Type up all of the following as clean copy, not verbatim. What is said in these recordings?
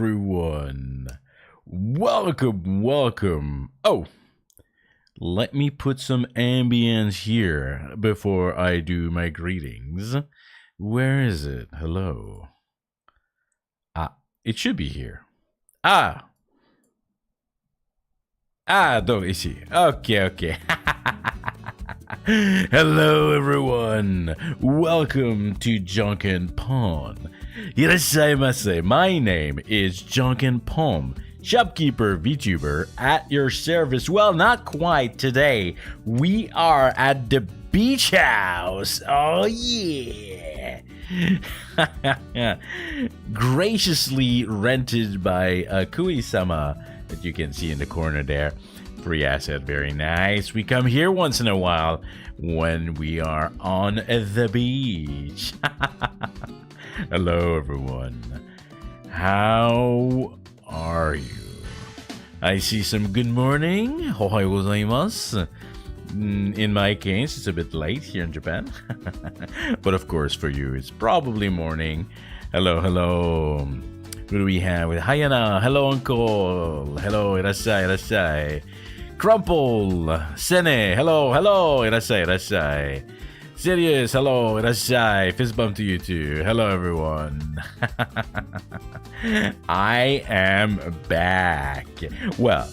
everyone. Welcome. Oh, let me put some ambience here before I do my greetings. Where is it? Hello. It should be here. Ici. Okay. Hello, everyone. Welcome to Janken Pomme. Irashaimase. My name is Janken Pomme, shopkeeper Vtuber at your service. Well, not quite today. We are at the beach house. Oh, yeah. Graciously rented by Kui-sama that you can see in the corner there. Free asset, very nice. We come here once in a while when we are on the beach. Hello, everyone. How are you? I see some good morning. Ohayou gozaimasu. In my case, it's a bit late here in Japan. But of course, for you, it's probably morning. Hello. Who do we have? Hayana. Hello, uncle. Hello, irasai. Crumple. Sene. Hello. Irasai. Serious. Hello, irasai. Fist bump to you too. Hello, everyone. I am back. Well,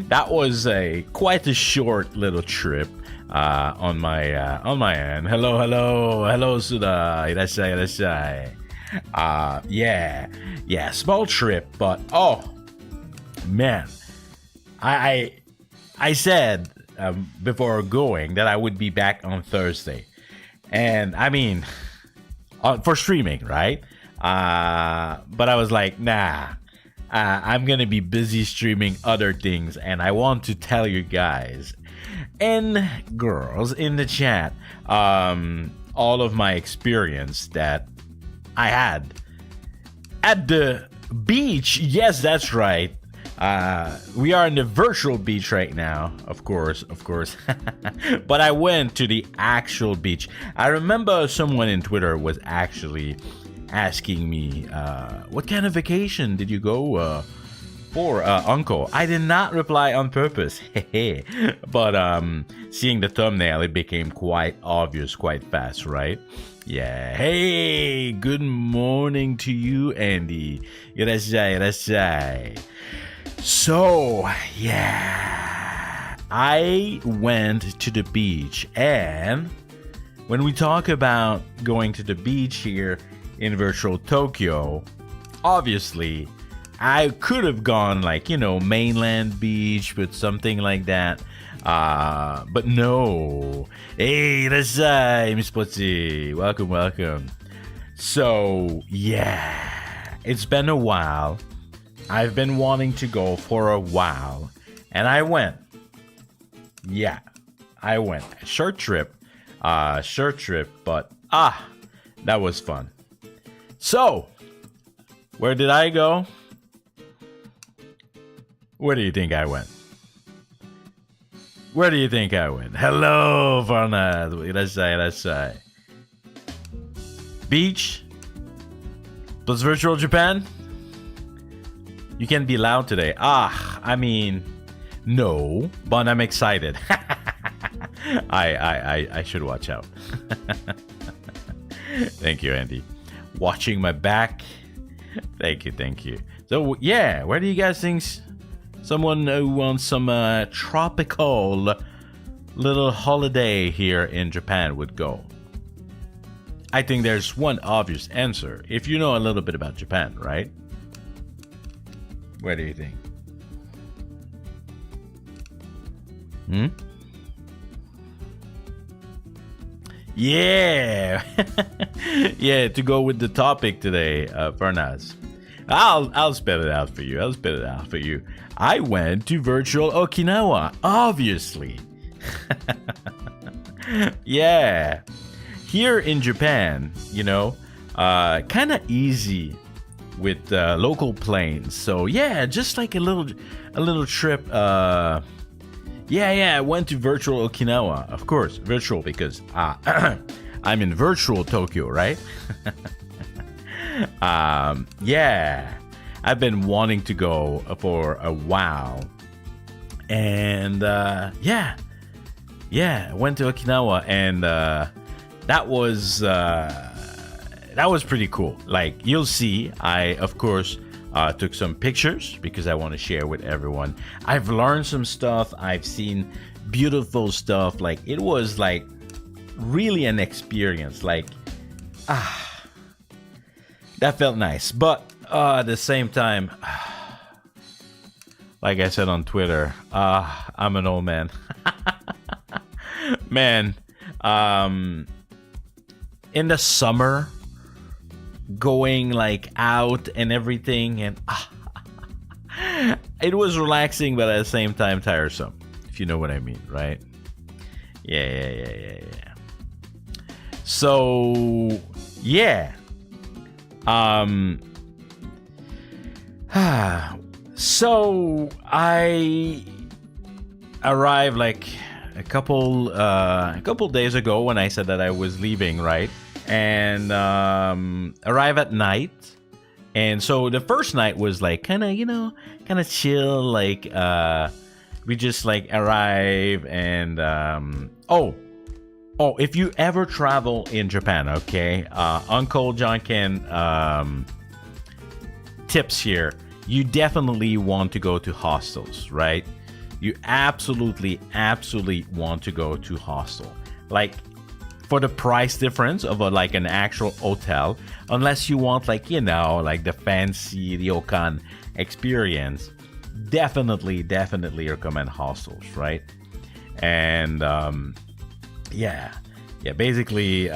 that was quite a short little trip on my end. Hello, Suda. Irasai. Yeah, small trip, but oh man, I said before going that I would be back on Thursday, and I mean for streaming, right? But I was like, nah. I'm gonna be busy streaming other things, and I want to tell you guys and girls in the chat all of my experience that I had at the beach. Yes, that's right. We are in the virtual beach right now, of course. But I went to the actual beach. I remember someone in Twitter was actually asking me, what kind of vacation did you go for, uncle? I did not reply on purpose. But seeing the thumbnail, it became quite obvious quite fast, right? Yeah. Hey, good morning to you, Andy. Irasai. So, yeah, I went to the beach, and when we talk about going to the beach here in virtual Tokyo, obviously I could have gone mainland beach with something like that, but no. Hey, irasai, Miss Potsi. Welcome. So yeah, it's been a while. I've been wanting to go for a while, and I went. Yeah, I went. Short trip, but that was fun. So, where did I go? Where do you think I went? Hello, Farnad. Irasai. Beach plus virtual Japan? You can be loud today. I mean, no, but I'm excited. I should watch out. Thank you, Andy. Watching my back. Thank you. So yeah, where do you guys think someone who wants some tropical little holiday here in Japan would go? I think there's one obvious answer if you know a little bit about Japan, right? Where do you think? Yeah. Yeah, to go with the topic today, Farnaz. I'll spell it out for you. I went to virtual Okinawa, obviously. Yeah. Here in Japan, kind of easy with local planes. So yeah, just like a little trip. Yeah, I went to virtual Okinawa. Of course, virtual because I'm in virtual Tokyo, right? Yeah. I've been wanting to go for a while. And yeah, I went to Okinawa, and that was pretty cool. Like, you'll see, I of course took some pictures because I want to share with everyone. I've learned some stuff. I've seen beautiful stuff. Like, it was like really an experience. Like, that felt nice. But at the same time, like I said on Twitter, I'm an old man. Man, in the summer, going like out and everything, and it was relaxing, but at the same time tiresome, if you know what I mean, right? Yeah. So yeah, so I arrived like a couple days ago when I said that I was leaving, right? And arrive at night. And so the first night was like kind of chill, like we just like arrive. And if you ever travel in Japan, okay, Uncle Janken tips here. You definitely want to go to hostels, right? You absolutely want to go to hostel. Like, for the price difference of like an actual hotel, unless you want like, like the fancy ryokan experience, definitely recommend hostels, right? And basically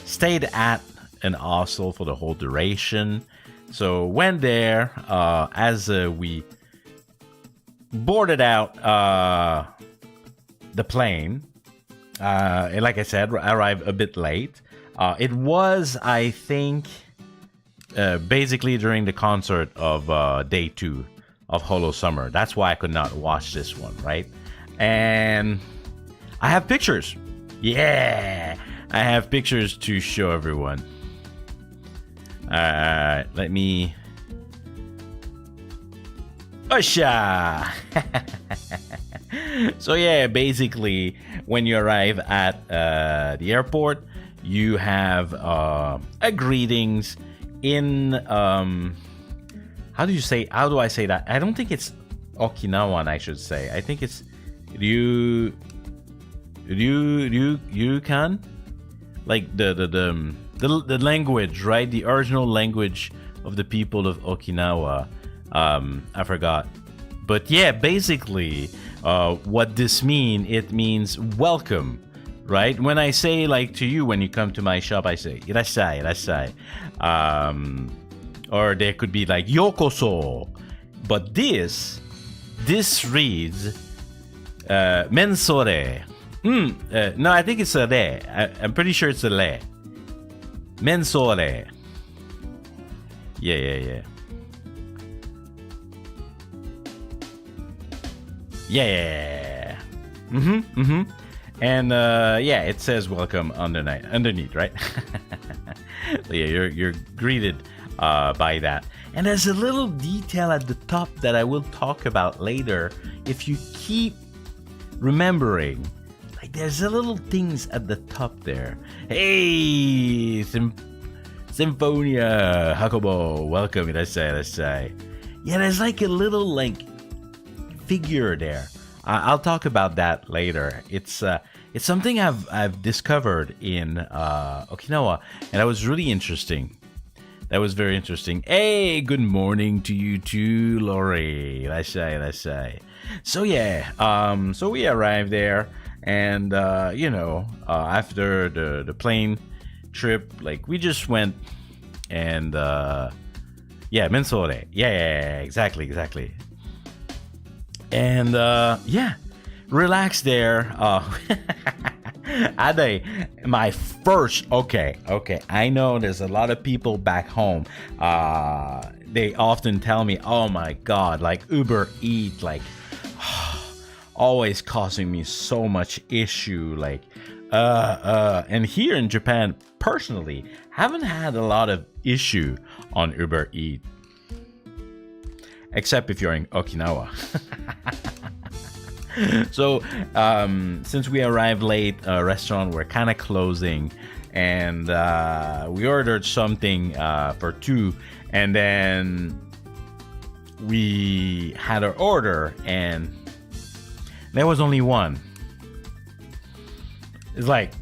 stayed at an hostel for the whole duration. So went there as we boarded out the plane. And like I said, arrived a bit late. It was, I think, basically during the concert of day 2 of Holo Summer. That's why I could not watch this one, right? And I have pictures. Yeah, I have pictures to show everyone. Let me... Osha! So yeah, basically, when you arrive at the airport, you have a greetings in how do I say that? I don't think it's Okinawan, I should say. I think it's Ryukan, like the language, right? The original language of the people of Okinawa. I forgot. But yeah, basically, what this means, it means welcome, right? When I say, like, to you, when you come to my shop, I say, irashai, irashai. Or there could be like, yokoso. But this reads, mensore. No, I think it's a re. I'm pretty sure it's a re. Mensore. Yeah. Yeah. And it says welcome underneath, right? So yeah, you're greeted by that. And there's a little detail at the top that I will talk about later. If you keep remembering, like, there's a little things at the top there. Hey, Symphonia Hakobo, welcome. Let's say. Yeah, there's like a little like figure there. I'll talk about that later. It's something I've discovered in Okinawa, and that was really interesting. That was very interesting. Hey, good morning to you too, Lori. Let's say. So yeah, so we arrived there, and after the plane trip, like, we just went and mensore. Yeah, exactly. And relax there. My first okay. I know there's a lot of people back home. They often tell me, "Oh my God, like Uber Eats, like always causing me so much issue." Like, and here in Japan, personally, haven't had a lot of issue on Uber Eats. except if you're in Okinawa. So since we arrived late, restaurant were kind of closing, and we ordered something for two, and then we had our order, and there was only one. It's like,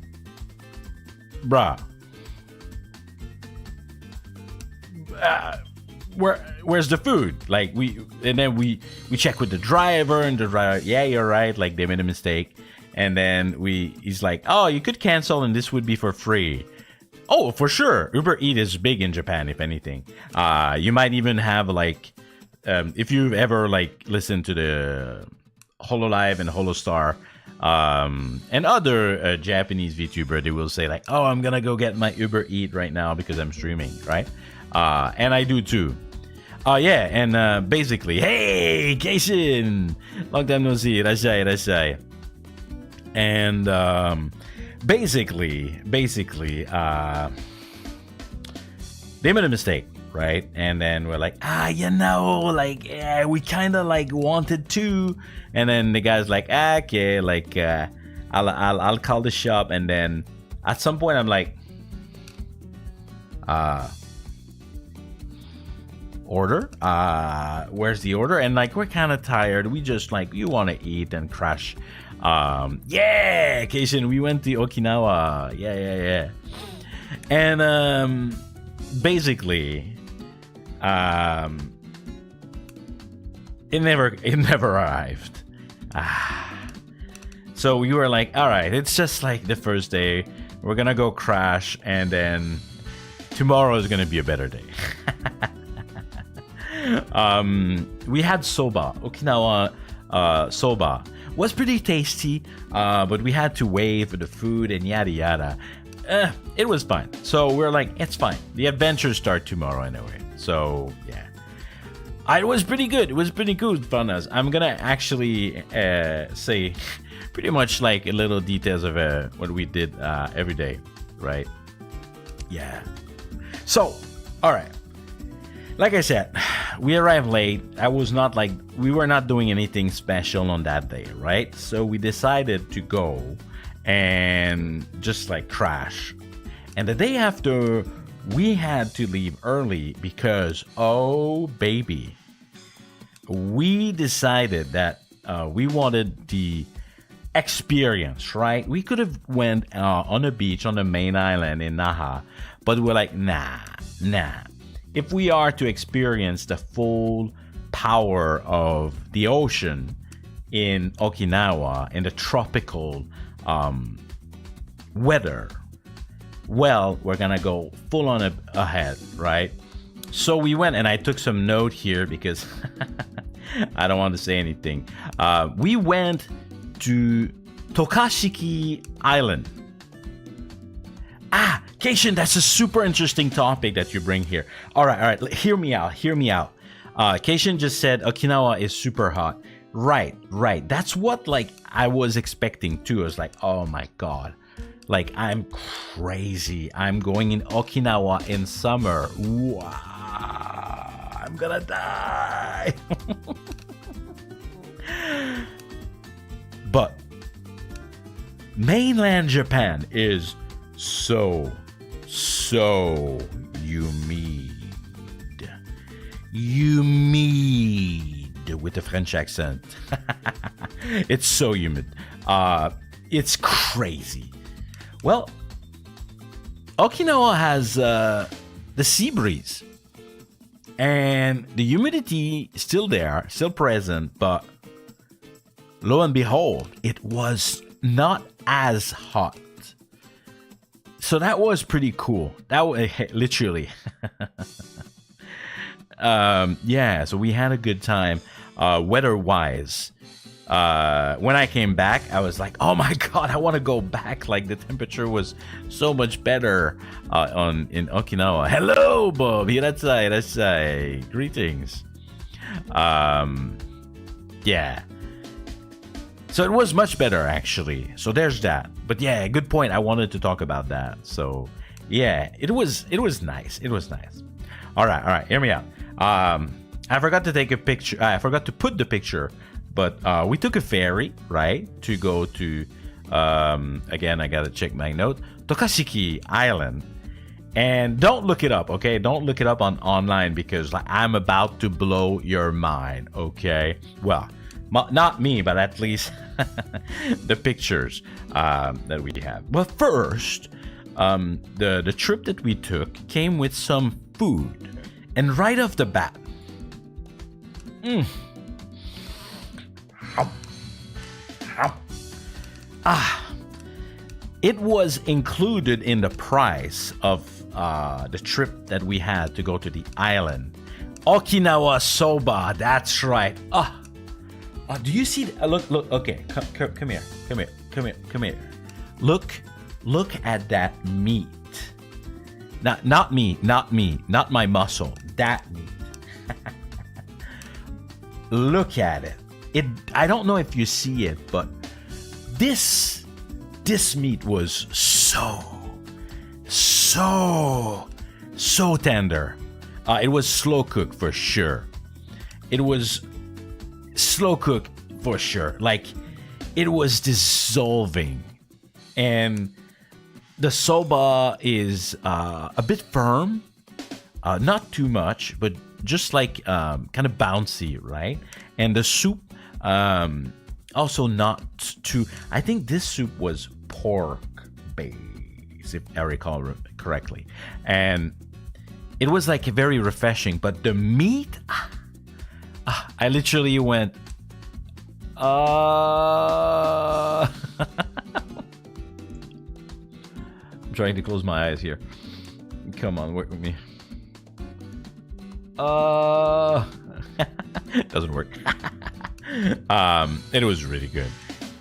bruh, where's the food? Like we check with the driver, and the driver, yeah, you're right, like they made a mistake. And then he's like, oh, you could cancel and this would be for free. Oh, for sure. Uber Eats is big in Japan, if anything. You might even have like, if you've ever like listened to the HoloLive and HoloStar, and other Japanese VTuber, they will say like, oh, I'm gonna go get my Uber Eats right now because I'm streaming, right? And I do too. Yeah, and basically, hey, Keishin! Long time no see, irasshai. And basically, they made a mistake, right? And then we're like, like, yeah, we kind of like wanted to. And then the guy's like, okay, like, I'll call the shop. And then at some point, I'm like, order? Where's the order? And like, we're kind of tired. We just like, you want to eat and crash. Yeah, Keishin, we went to Okinawa. Yeah. And basically, it never arrived. So we were like, all right, it's just like the first day. We're gonna go crash, and then tomorrow is gonna be a better day. We had soba. Okinawa soba was pretty tasty, but we had to wait for the food and yada yada. It was fine. So we're like, it's fine. The adventures start tomorrow anyway. So yeah, it was pretty good. It was pretty good fun. I'm gonna actually say pretty much like a little details of what we did every day, right? Yeah. So, all right. Like I said, we arrived late. We were not doing anything special on that day, right? So we decided to go and just like crash. And the day after, we had to leave early because, oh baby, we decided that we wanted the experience, right? We could have went on a beach on the main island in Naha, but we're like, nah. If we are to experience the full power of the ocean in Okinawa, in the tropical weather, well, we're gonna go full on ahead, right? So we went, and I took some note here because I don't want to say anything. We went to Tokashiki Island. Keishin, that's a super interesting topic that you bring here. All right. Hear me out. Keishin just said Okinawa is super hot. Right. That's what like I was expecting too. I was like, oh my god, like I'm crazy. I'm going in Okinawa in summer. Wow, I'm gonna die. But mainland Japan is so humid with a French accent. It's so humid. It's crazy. Well, Okinawa has the sea breeze, and the humidity is still there, still present, but lo and behold, it was not as hot. So that was pretty cool. That was literally. Yeah, so we had a good time weather-wise. When I came back, I was like, oh my god, I want to go back. Like, the temperature was so much better in Okinawa. Hello, Bob. Irasshai. Greetings. Yeah. So it was much better, actually. So there's that. But yeah, good point. I wanted to talk about that. So yeah, it was nice. It was nice. All right. Hear me out. I forgot to take a picture. I forgot to put the picture, but we took a ferry, right, to go to. Again, I gotta check my note. Tokashiki Island, and don't look it up, okay? Don't look it up on online because like I'm about to blow your mind, okay? Well, not me, but at least the pictures that we have. Well, first, the trip that we took came with some food, and right off the bat. It was included in the price of the trip that we had to go to the island. Okinawa soba, that's right. Do you see? Look, okay, come here. Look at that meat. Not me, not my muscle. That meat. Look at it. I don't know if you see it, but this meat was so tender. It was slow cooked for sure. Like it was dissolving, and the soba is a bit firm, not too much, but just like kind of bouncy, right? And the soup also not too. I think this soup was pork base, if I recall correctly, and it was like very refreshing. But the meat, I literally went. I'm trying to close my eyes here. Come on, work with me. Doesn't work. It was really good.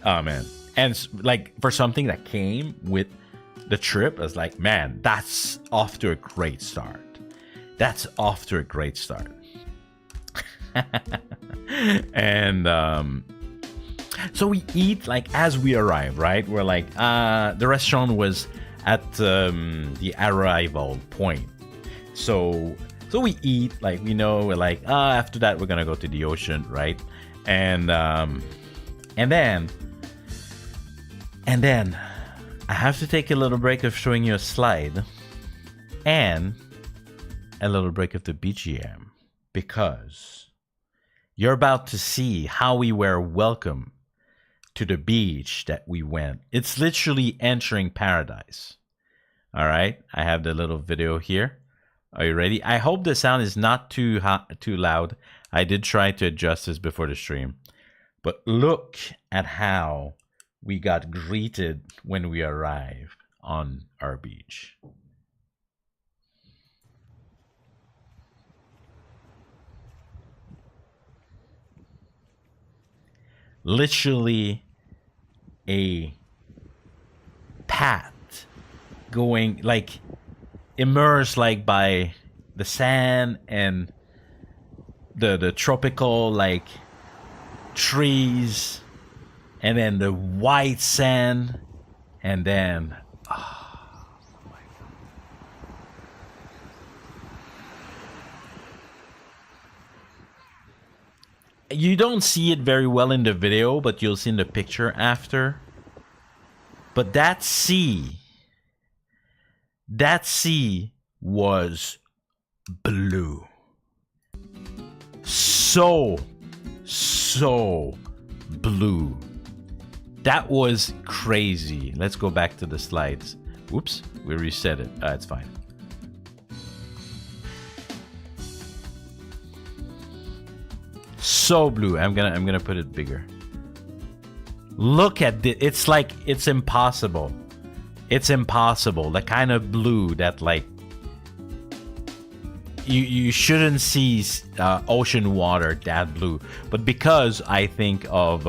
Oh man. And like for something that came with the trip, I was like, man, that's off to a great start. And so we eat like as we arrive, right? We're like, the restaurant was at the arrival point. So we eat, like, we know, we're like, after that we're gonna go to the ocean, right? And then I have to take a little break of showing you a slide and a little break of the BGM, because you're about to see how we were welcomed to the beach that we went. It's literally entering paradise. All right, I have the little video here. Are you ready? I hope the sound is not too loud. I did try to adjust this before the stream. But look at how we got greeted when we arrived on our beach. Literally a path going like immersed like by the sand and the tropical like trees, and then the white sand, and then you don't see it very well in the video, but you'll see in the picture after. But that sea was blue. So blue. That was crazy. Let's go back to the slides. Whoops, we reset it. It's fine. So blue. I'm gonna put it bigger. Look at this. It's like it's impossible. It's impossible. The kind of blue that like you shouldn't see ocean water that blue, but because I think of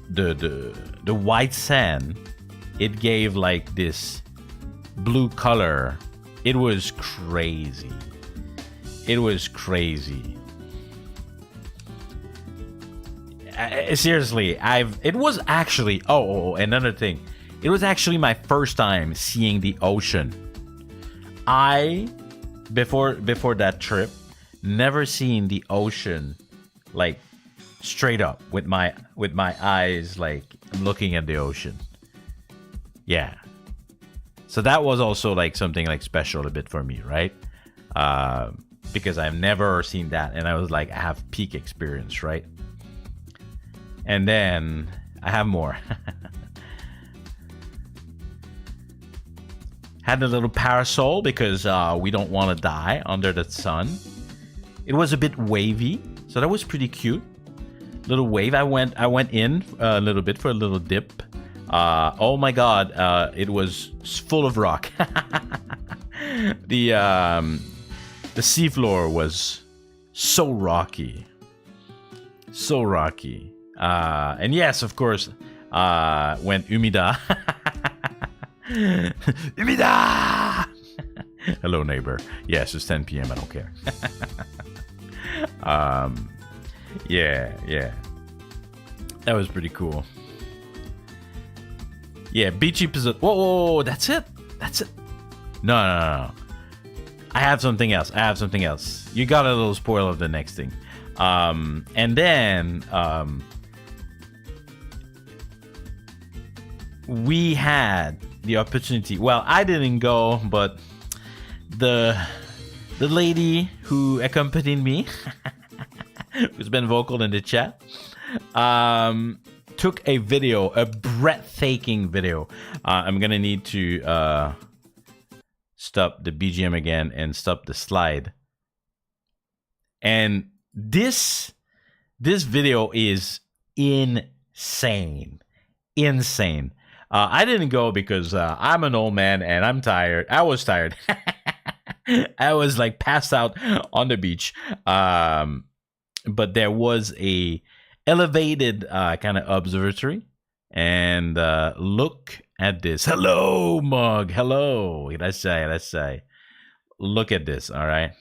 the white sand, it gave like this blue color. It was crazy. Seriously, it was actually another thing. It was actually my first time seeing the ocean. Before that trip, never seen the ocean like straight up with my eyes, like looking at the ocean. Yeah. So that was also like something like special a bit for me, right? Because I've never seen that, and I was like, I have peak experience, right? And then I have more. Had a little parasol because we don't want to die under the sun. It was a bit wavy, so that was pretty cute. Little wave. I went in a little bit for a little dip. Oh my god, it was full of rock. The seafloor was so rocky. So rocky. And yes, of course, went umida. Umida! Hello, neighbor. Yes, it's 10 p.m. I don't care. Yeah. That was pretty cool. Yeah, beachy position. Whoa, that's it. No. I have something else. You got a little spoiler of the next thing. And then we had the opportunity. Well, I didn't go, but the lady who accompanied me, who's been vocal in the chat, took a video, a breathtaking video. I'm gonna need to stop the BGM again and stop the slide. And this video is insane. I didn't go because I'm an old man and I'm tired. I was tired. I was like passed out on the beach. But there was a elevated kind of observatory, and look at this. Hello, Mug. Hello. Let's say. Look at this. All right.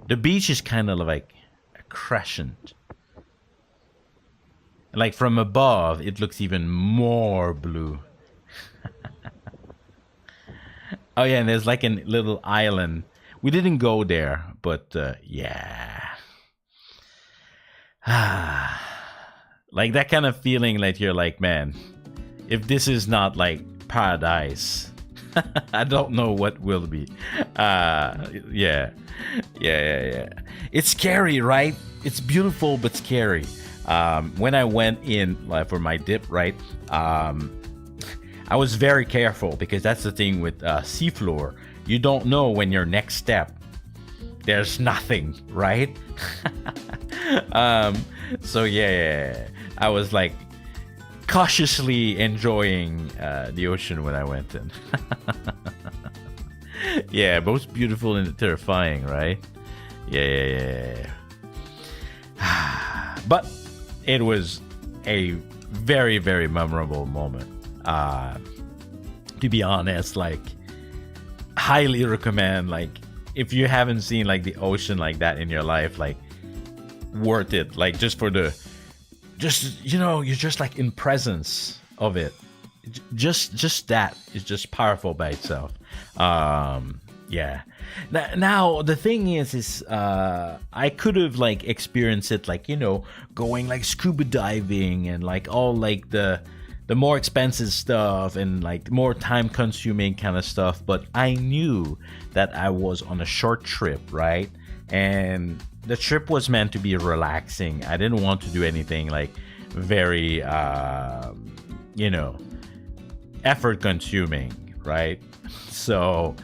The beach is kind of like a crescent. Like from above, it looks even more blue. Oh yeah, and there's like a little island. We didn't go there, but yeah. Like that kind of feeling like you're like, man, if this is not like paradise, I don't know what will be. Yeah. It's scary, right? It's beautiful, but scary. When I went in for my dip, right, I was very careful because that's the thing with seafloor. You don't know when your next step, there's nothing, right? So yeah, I was like cautiously enjoying the ocean when I went in. Yeah, both beautiful and terrifying, right? Yeah. But it was a very, very memorable moment. To be honest, like, highly recommend, like, if you haven't seen like the ocean like that in your life, like, worth it. Like, just for the, just, you know, you're just like in presence of it. Just that is just powerful by itself. Yeah. Now the thing is I could have like experienced it, like, you know, going like scuba diving and like all like the more expensive stuff and like more time consuming kind of stuff, but I knew that I was on a short trip, right? And the trip was meant to be relaxing. I didn't want to do anything like very you know, effort consuming, right? So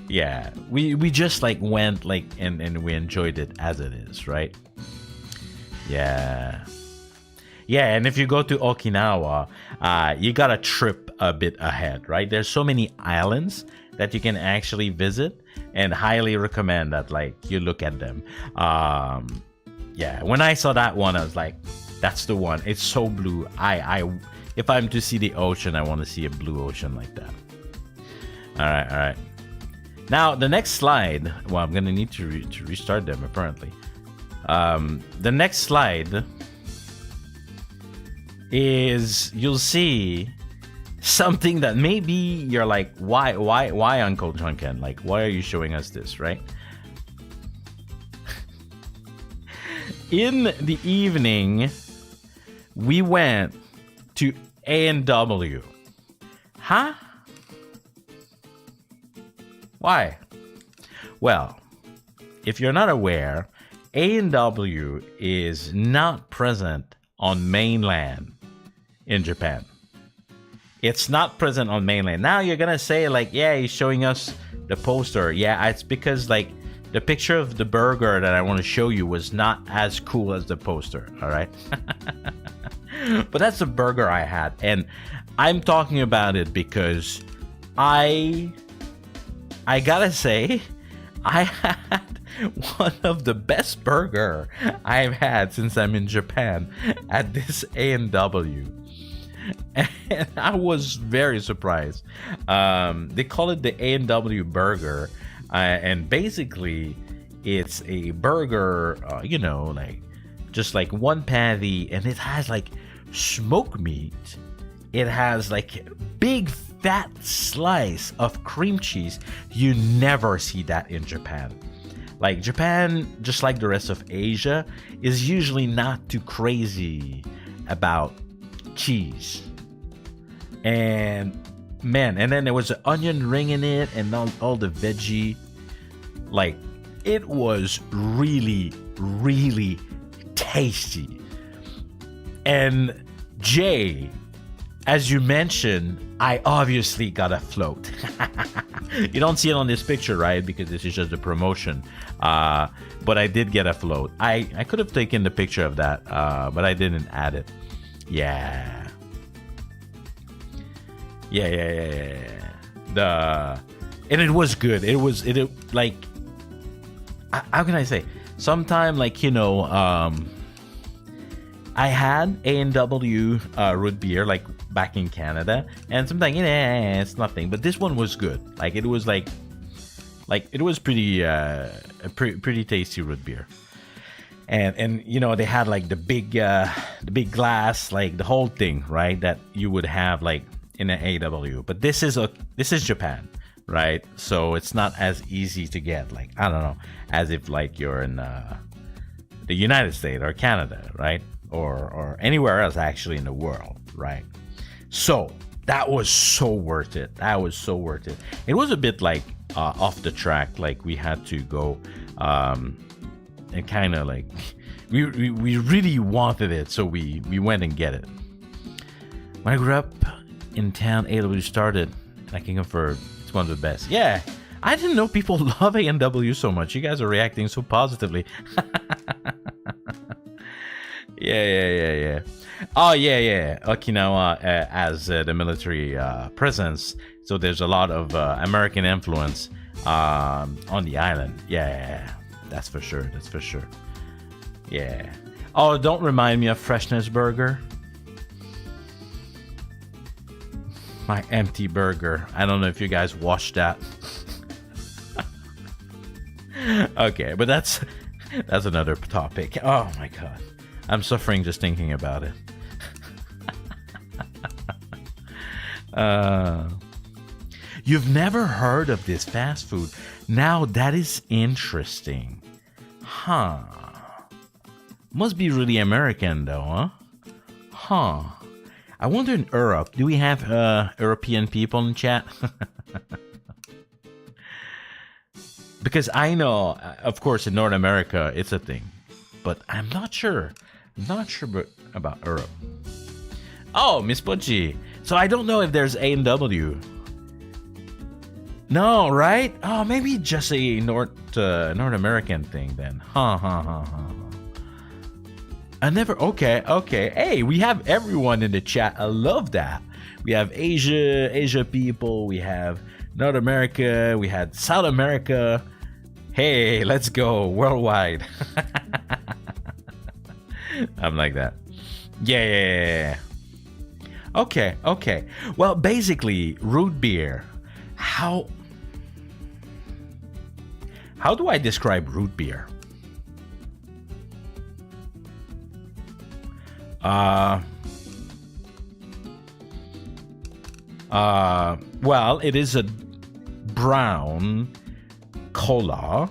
yeah, we just like went like and we enjoyed it as it is, right? Yeah, and if you go to Okinawa, you gotta trip a bit ahead, right? There's so many islands that you can actually visit, and highly recommend that like you look at them. Yeah, when I saw that one, I was like, that's the one. It's so blue. I if I'm to see the ocean, I want to see a blue ocean like that. All right. Now the next slide. Well, I'm gonna need to restart them apparently. The next slide is, you'll see something that maybe you're like, why, Uncle Janken? Like, why are you showing us this, right? In the evening, we went to A&W. Huh? Why? Well, if you're not aware, A&W is not present on mainland in Japan. It's not present on mainland. Now you're gonna say like, yeah, he's showing us the poster. Yeah, it's because like the picture of the burger that I want to show you was not as cool as the poster. All right. But that's the burger I had, and I'm talking about it because I gotta say, I had one of the best burger I've had since I'm in Japan at this A&W. And I was very surprised. They call it the A&W burger, and basically it's a burger, like just like one patty, and it has like smoked meat. It has like big fat slice of cream cheese. You never see that in Japan. Like Japan, just like the rest of Asia, is usually not too crazy about cheese. And man, and then there was an onion ring in it and all the veggie. Like, it was really, really tasty. And Jay, as you mentioned, I obviously got a float. You don't see it on this picture, right? Because this is just a promotion. But I did get a float. I could have taken the picture of that, but I didn't add it. Yeah. And it was good. It like, how can I say? Sometime like, I had A&W root beer like back in Canada, and sometimes it's nothing. But this one was good. Like it was like it was pretty pretty tasty root beer. And they had like the big glass, like the whole thing, right? That you would have like in an A&W. But this is Japan, right? So it's not as easy to get. Like, I don't know, as if like you're in the United States or Canada, right? Or anywhere else actually in the world, right? So that was so worth it. It was a bit like off the track. Like we had to go and kind of like we really wanted it, so we went and get it. When I grew up in town, A&W started, and I can confirm it's one of the best. Yeah, I didn't know people love A&W so much. You guys are reacting so positively. Yeah. Oh, yeah. Okinawa as the military presence, so there's a lot of American influence on the island. Yeah, that's for sure. Yeah. Oh, don't remind me of Freshness Burger. My empty burger. I don't know if you guys watched that. Okay, but that's another topic. Oh my god. I'm suffering just thinking about it. You've never heard of this fast food? Now that is interesting. Huh. Must be really American though, huh? I wonder in Europe, do we have European people in chat? Because I know, of course, in North America, it's a thing. But I'm not sure. About Europe. Oh, Miss Butchie. So I don't know if there's A&W. No, right? Oh, maybe just a North American thing then. Huh. I never. Okay. Hey, we have everyone in the chat. I love that. We have Asia people. We have North America. We had South America. Hey, let's go worldwide. I'm like that. Yeah. Okay. Well, basically, root beer. How do I describe root beer? Well, it is a brown cola.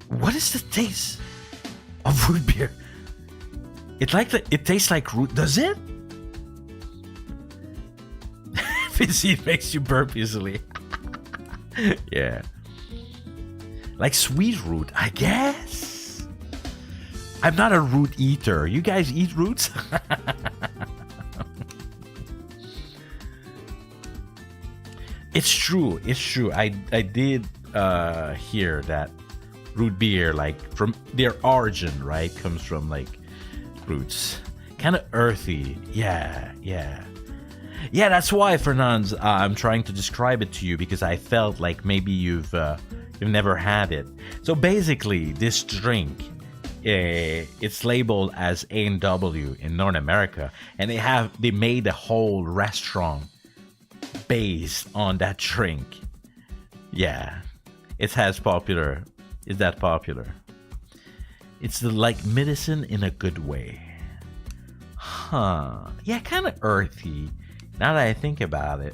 What is the taste of root beer? It tastes like root. Does it? Fizzy makes you burp easily. Yeah. Like sweet root, I guess. I'm not a root eater. You guys eat roots? It's true. It's true. I did hear that root beer, like from their origin, right, comes from like roots, kind of earthy. Yeah. That's why, Fernand, I'm trying to describe it to you because I felt like maybe you've never had it. So basically, this drink, it's labeled as A&W in North America, and they made a whole restaurant based on that drink. Yeah, it's that popular. It's like medicine in a good way. Huh. Yeah, kind of earthy. Now that I think about it,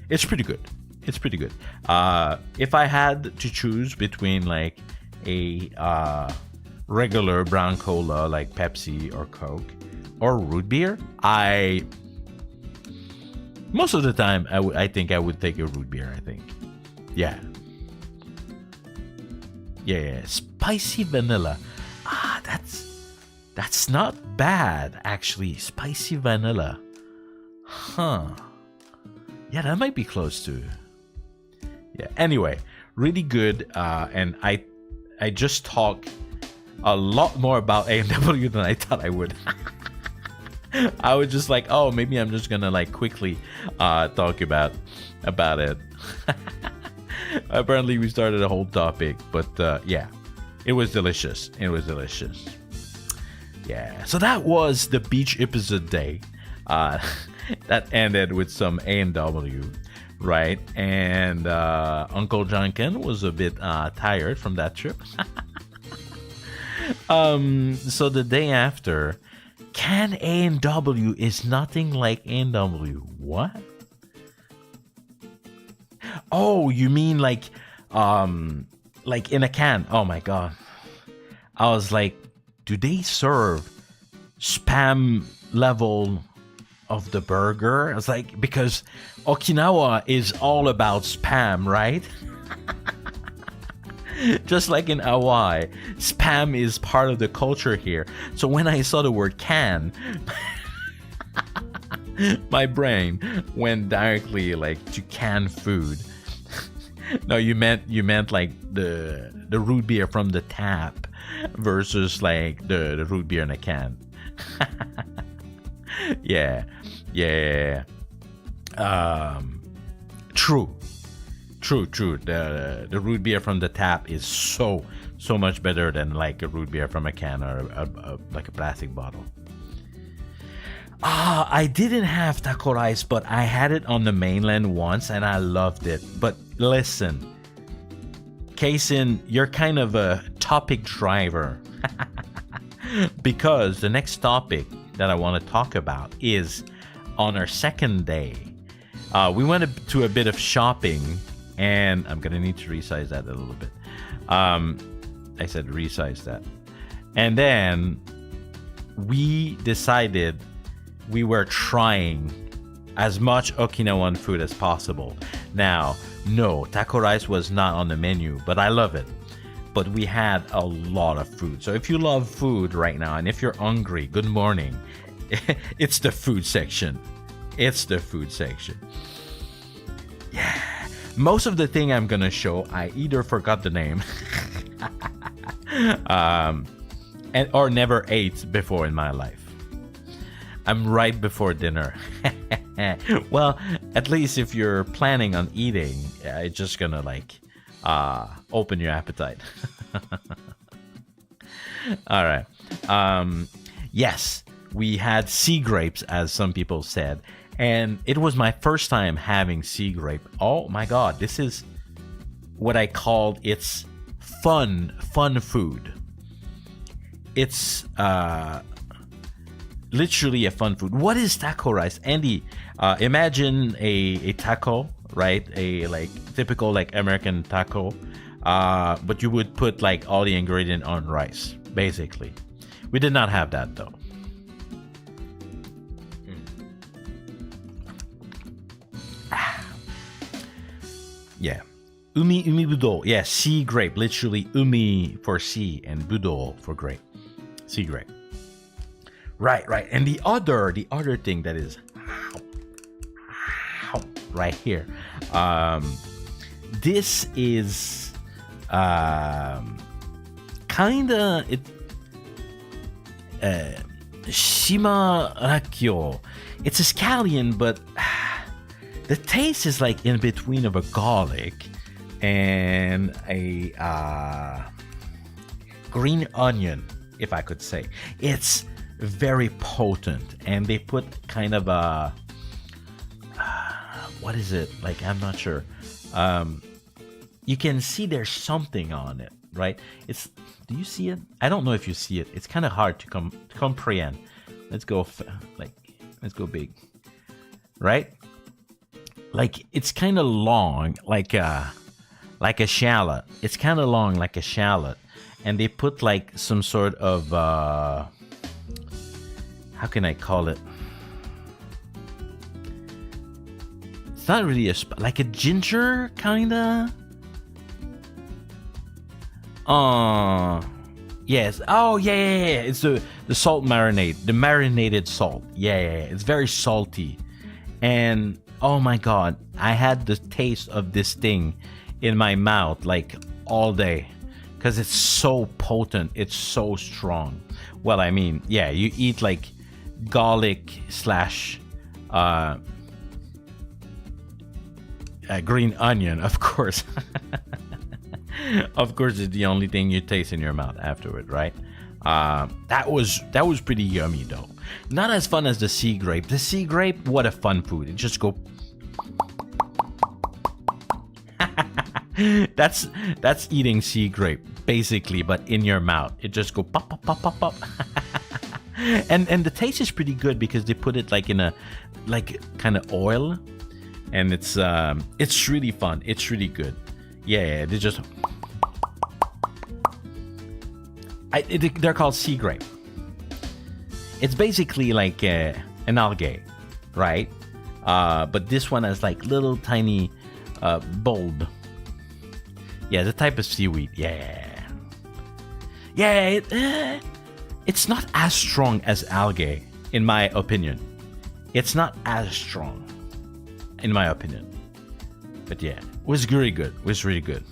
it's pretty good. If I had to choose between like a regular brown cola like Pepsi or Coke or root beer, most of the time I think I would take a root beer. I think, yeah. Spicy vanilla. That's not bad actually. Spicy vanilla. Huh. Yeah, that might be close to. Yeah. Anyway, really good. And I just talk a lot more about A&W than I thought I would. I was just like, oh, maybe I'm just gonna like quickly talk about it. Apparently, we started a whole topic, but yeah, it was delicious. Yeah. So that was the beach episode day. That ended with some A&W, right? And Uncle Janken was a bit tired from that trip. So the day after, can A&W is nothing like A&W. What? Oh, you mean like in a can? Oh my god. I was like, do they serve spam level of the burger? I was like, because Okinawa is all about spam, right? Just like in Hawaii, spam is part of the culture here. So when I saw the word can, my brain went directly like to canned food. No, you meant like the root beer from the tap versus like the root beer in a can. Yeah. True. The root beer from the tap is so much better than like a root beer from a can or like a plastic bottle. I didn't have taco rice, but I had it on the mainland once and I loved it. But listen, Kaysen, you're kind of a topic driver. Because the next topic that I want to talk about is on our second day. We went to a bit of shopping, and I'm going to need to resize that a little bit. I said resize that. And then we decided we were trying as much Okinawan food as possible. Now, no, taco rice was not on the menu, but I love it. But we had a lot of food. So if you love food right now, and if you're hungry, good morning. It's the food section. Yeah. Most of the thing I'm gonna show, I either forgot the name or never ate before in my life. I'm right before dinner. Well, at least if you're planning on eating, it's just gonna like open your appetite. All right. Yes, we had sea grapes, as some people said, and it was my first time having sea grape. Oh my god, this is what I called it's fun food. It's literally a fun food. What is taco rice, Andy? Imagine a taco, right? A like typical like American taco, but you would put like all the ingredient on rice, basically. We did not have that though. Yeah. Umi budo. Yeah, sea grape. Literally umi for sea and budo for grape. Sea grape. Right. And the other thing that is right here. This is kinda it Shima Rakyo. It's a scallion, but the taste is like in between of a garlic and a green onion, if I could say. It's very potent, and they put kind of a what is it? Like, I'm not sure. You can see there's something on it, right? Do you see it? I don't know if you see it. It's kind of hard to comprehend. Let's go big, right? Like, it's kind of long, like a shallot. It's kind of long, like a shallot, and they put like some sort of how can I call it? It's not really like a ginger kinda. Yes. Oh yeah. It's the salt marinade, the marinated salt. Yeah. It's very salty, and oh my god, I had the taste of this thing in my mouth like all day because it's so potent. It's so strong. Well, I mean, yeah, you eat like garlic slash green onion, of course. Of course, it's the only thing you taste in your mouth afterward, right? That was pretty yummy though. Not as fun as the sea grape. The sea grape, what a fun food! It just go. That's eating sea grape basically, but in your mouth. It just go pop pop pop pop pop. and the taste is pretty good because they put it like in a like kind of oil, and it's really fun. It's really good. Yeah, they just. They're called sea grape. It's basically like an algae, right? But this one has like little tiny bulb. Yeah, the type of seaweed. Yeah. It's not as strong as algae, in my opinion. It's not as strong, in my opinion. But yeah, it was really good. It was really good.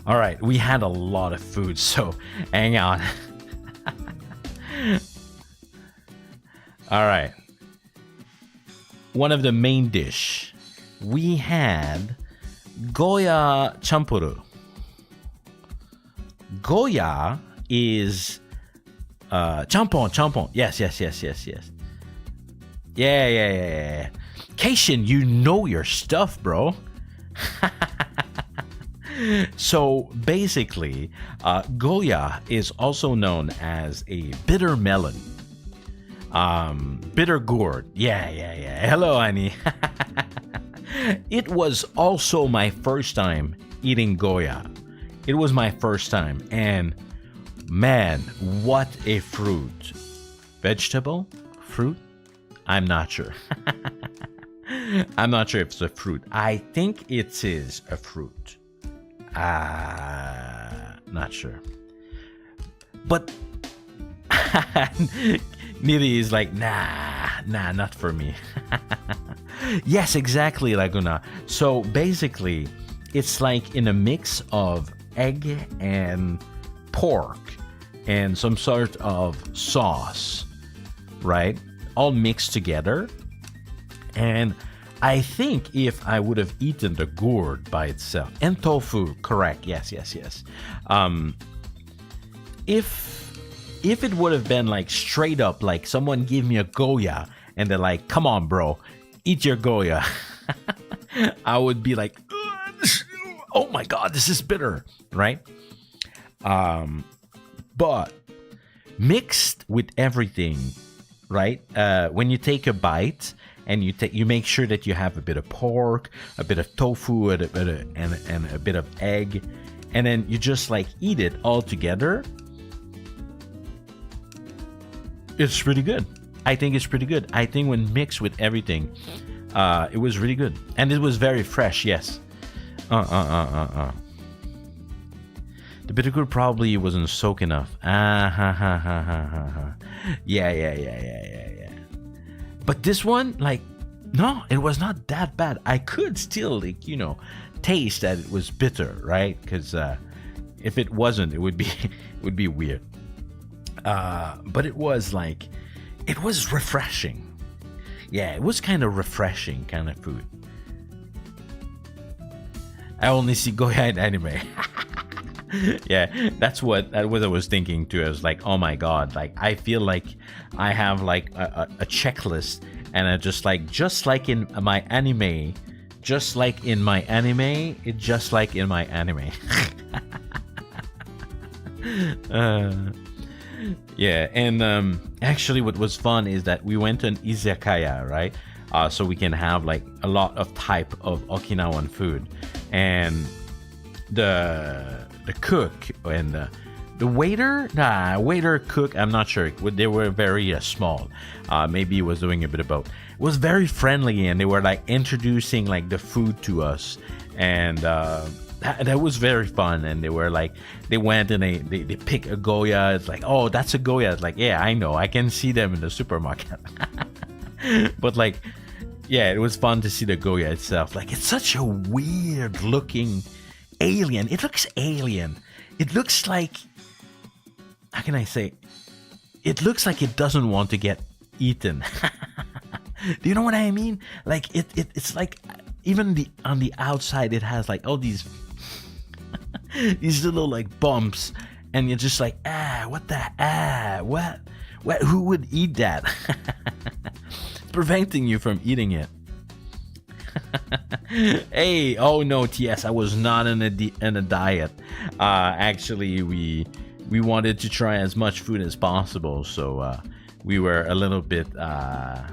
All right, we had a lot of food, so hang on. All right. One of the main dish, we had Goya champuru. Goya is champon. Yes. Yeah. Keishin, you know your stuff, bro. So basically, Goya is also known as a bitter melon. Bitter gourd. Yeah. Hello, Annie. It was also my first time eating Goya. It was my first time, and man, what a fruit. Vegetable? Fruit? I'm not sure. I'm not sure if it's a fruit. I think it is a fruit. Not sure. But Nidhi is like, nah, not for me. Yes, exactly, Laguna. So basically, it's like in a mix of egg and pork and some sort of sauce, right? All mixed together. And I think if I would have eaten the gourd by itself, and tofu, correct, yes. If it would have been like straight up, like someone gave me a Goya and they're like, come on, bro, eat your Goya. I would be like, oh my God, this is bitter, right? But mixed with everything, right? When you take a bite and you make sure that you have a bit of pork, a bit of tofu, and a bit of egg, and then you just like eat it all together. It's pretty good. I think it's pretty good. I think when mixed with everything, it was really good, and it was very fresh. Yes. The bittergourd probably wasn't soaked enough. Yeah. But this one, like, no, it was not that bad. I could still, like, taste that it was bitter, right? Because if it wasn't, it would be weird. But it was like, it was refreshing. Yeah, it was kind of refreshing kind of food. I only see Goya in anime. Yeah, that's what I was thinking too. I was like, oh my god, like I feel like I have like a checklist, and I just like in my anime, yeah, and actually what was fun is that we went to an izakaya, right? So we can have like a lot of type of Okinawan food, and the cook and the waiter cook, I'm not sure, they were very small. Maybe he was doing a bit of both. It was very friendly, and they were like introducing like the food to us, and that was very fun. And they were like, they went and they pick a Goya. It's like, oh, that's a Goya. It's like, yeah, I know, I can see them in the supermarket. But like, yeah, it was fun to see the Goya itself. Like, it's such a weird looking alien. It looks alien. It looks like, how can I say? It looks like it doesn't want to get eaten. Do you know what I mean? Like it's like, even on the outside it has like all these these little like bumps, and you're just like, what who would eat that? It's preventing you from eating it. Hey, oh no, TS, I was not in a diet. Actually, we wanted to try as much food as possible, so we were a little bit how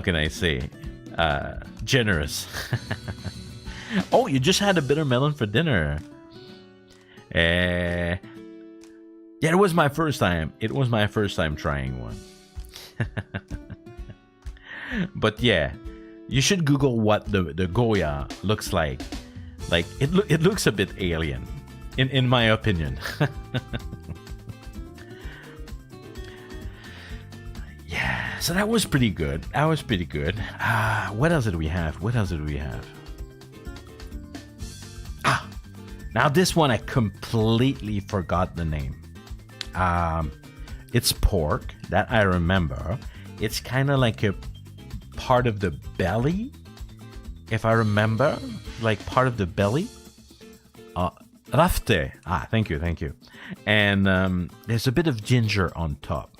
can I say, generous. Oh, you just had a bitter melon for dinner. Yeah, it was my first time. Trying one. But yeah, you should Google what the Goya looks like. Like, it looks a bit alien, in my opinion. Yeah, so that was pretty good. What else did we have? Now this one I completely forgot the name. It's pork, that I remember. It's kind of like a part of the belly, if I remember, like part of the belly. Rafte. Thank you. And there's a bit of ginger on top.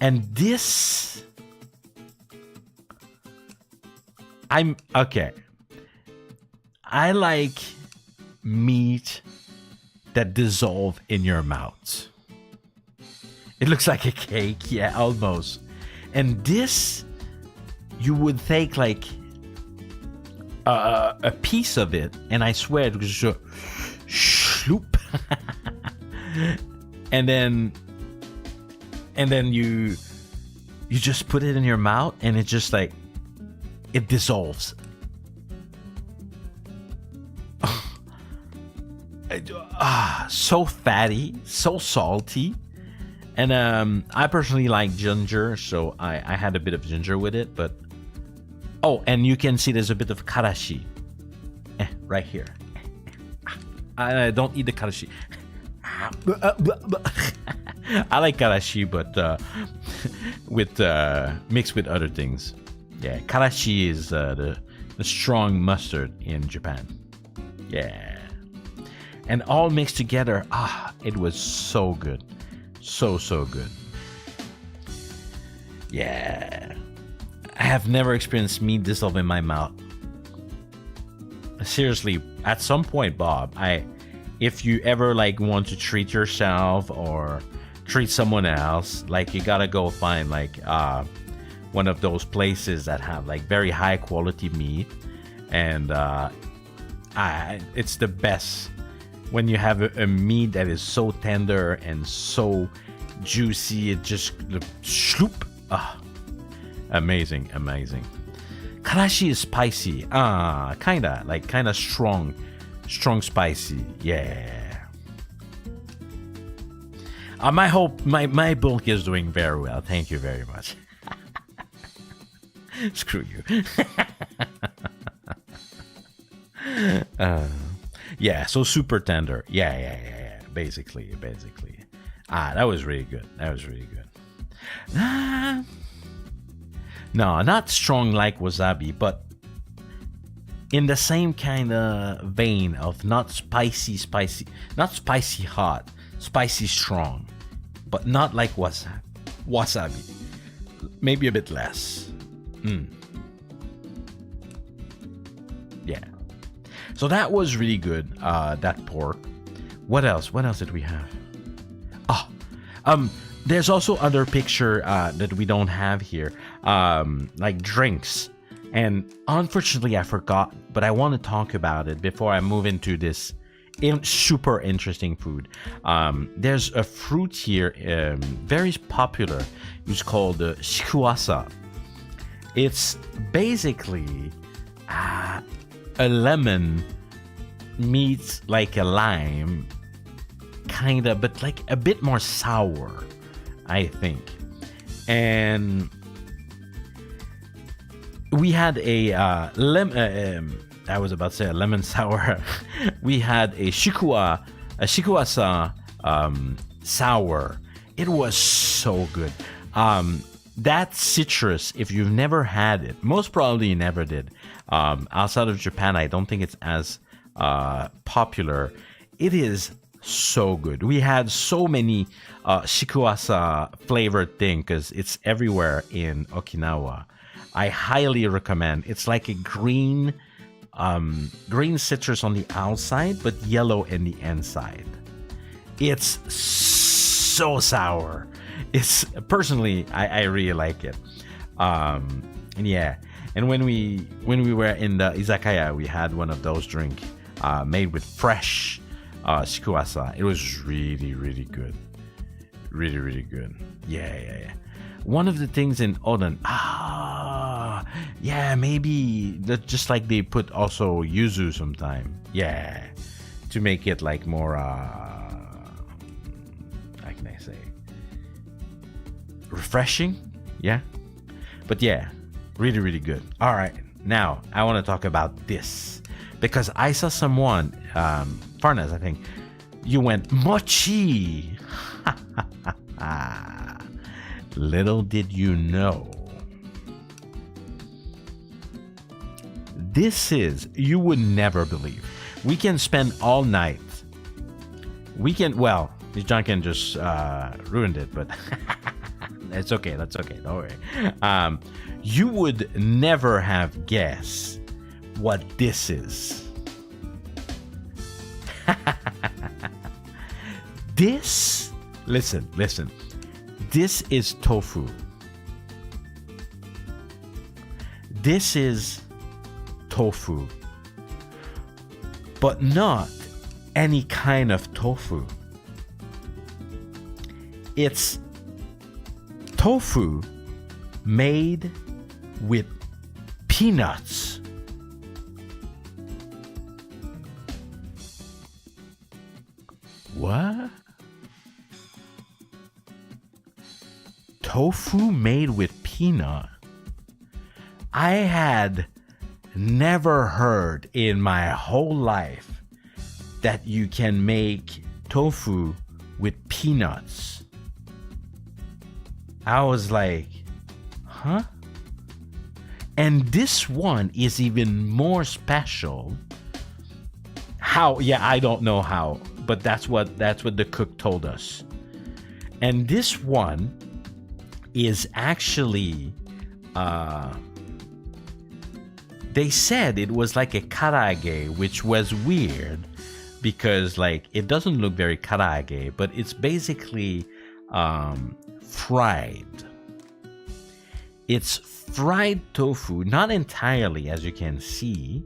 And this, I'm okay. I like meat that dissolve in your mouth. It looks like a cake, yeah, almost. And this, you would take like a piece of it, and I swear it was just shloop. and then you just put it in your mouth, and it just like, it dissolves. So fatty, so salty. And I personally like ginger, so I had a bit of ginger with it. But oh, and you can see there's a bit of karashi right here. I don't eat the karashi. I like karashi, but with mixed with other things. Yeah, karashi is the strong mustard in Japan. Yeah, and all mixed together. It was so good, so good. Yeah, I have never experienced meat dissolve in my mouth. Seriously, at some point, Bob, if you ever like want to treat yourself, or treat someone else, like you gotta go find like one of those places that have like very high quality meat, and it's the best when you have a meat that is so tender and so juicy. It just sloop. Amazing. Karashi is spicy. Kinda strong spicy. Yeah. My bulk is doing very well. Thank you very much. Screw you. Yeah, so super tender. Yeah. Basically. That was really good. No, not strong like wasabi, but in the same kind of vein of not spicy, not spicy hot, spicy strong, but not like wasabi. Maybe a bit less. Yeah. So that was really good, that pork. What else did we have? There's also other picture that we don't have here, like drinks. And unfortunately, I forgot, but I want to talk about it before I move into this super interesting food. There's a fruit here, very popular. It's called shikuasa. It's basically a lemon meets like a lime, kind of, but like a bit more sour, I think. And we had a I was about to say a lemon sour. We had a shikuasa sour. It was so good. That citrus, if you've never had it, most probably you never did. Outside of Japan, I don't think it's as popular. It is so good. We had so many shikuasa flavored thing because it's everywhere in Okinawa. I highly recommend. It's like a green citrus on the outside, but yellow in the inside. It's so sour. It's personally, I really like it. And yeah. And when we were in the izakaya, we had one of those drinks made with fresh shikuasa. It was really good. Really good. Yeah. One of the things in Oden, maybe that just like they put also yuzu sometime. Yeah. To make it like more how can I say? Refreshing? Yeah. But yeah, really good. All right. Now, I want to talk about this because I saw someone, Farnaz, I think, you went mochi. Little did you know. This is, you would never believe. We can spend all night. Well, Janken just ruined it, but it's okay. That's okay. Don't worry. You would never have guessed what this is. This, listen. This is tofu. This is tofu. But not any kind of tofu. It's tofu made with peanuts. What? Tofu made with peanut? I had never heard in my whole life that you can make tofu with peanuts. I was like, huh? And this one is even more special. How? Yeah, I don't know how, but that's what the cook told us. And this one is actually they said it was like a karaage, which was weird because like it doesn't look very karaage, but it's basically fried. It's fried tofu, not entirely, as you can see.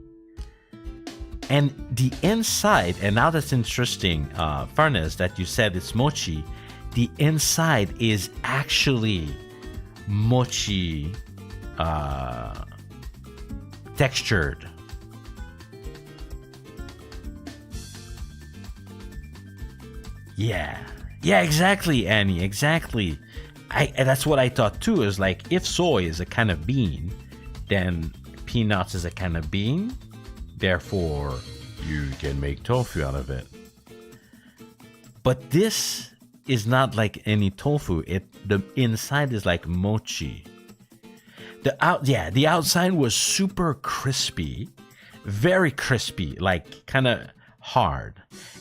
And the inside, and now that's interesting, Furnace, that you said it's mochi. The inside is actually mochi textured. Yeah, exactly, Annie, exactly. And that's what I thought too, is like, if soy is a kind of bean, then peanuts is a kind of bean, therefore you can make tofu out of it. But this is not like any tofu. The inside is like mochi. The outside was super crispy, very crispy, like kind of hard,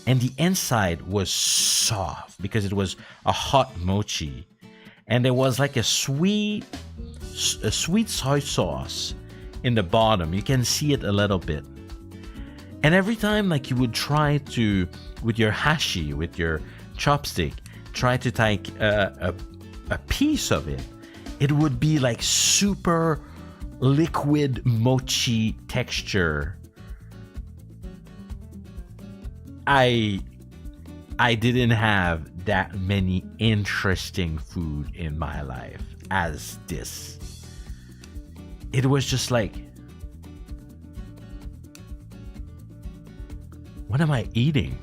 and the inside was soft because it was a hot mochi, and there was like a sweet soy sauce in the bottom. You can see it a little bit, and every time like you would try to, with your hashi, with your chopstick, try to take a piece of it, it would be like super liquid mochi texture. I didn't have that many interesting food in my life as this. It was just like, what am I eating?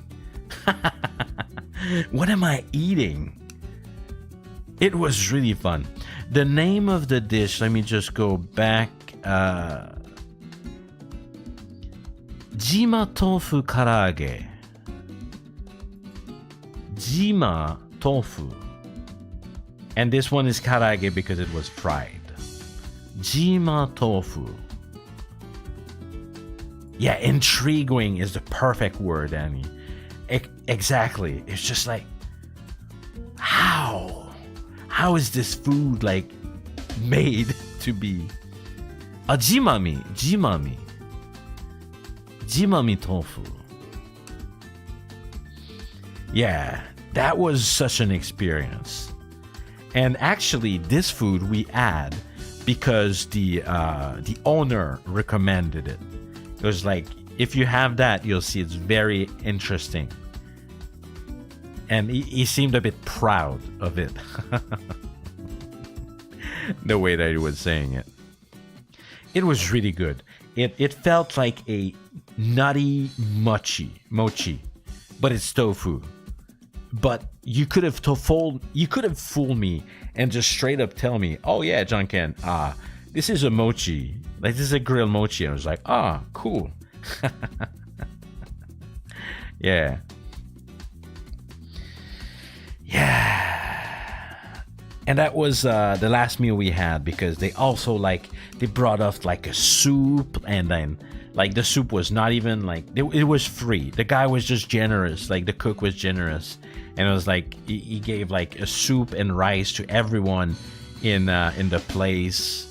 What am I eating? It was really fun. The name of the dish, let me just go back. Jima tofu karaage. Jima tofu. And this one is karaage because it was fried. Jima tofu. Yeah, intriguing is the perfect word, Annie. Exactly. It's just like, how is this food like made to be? Jimami tofu. Yeah, that was such an experience. And actually, this food we add because the owner recommended it. It was like, if you have that, you'll see it's very interesting. And he seemed a bit proud of it. The way that he was saying it. It was really good. It felt like a nutty mochi, but it's tofu. But you could have fooled me and just straight up tell me, oh yeah, Janken, this is a mochi. Like, this is a grilled mochi. And I was like, cool. Yeah. And that was the last meal we had, because they also they brought us like a soup, and then like the soup was not even like, it was free. The guy was just generous, like the cook was generous, and it was like he gave like a soup and rice to everyone in the place.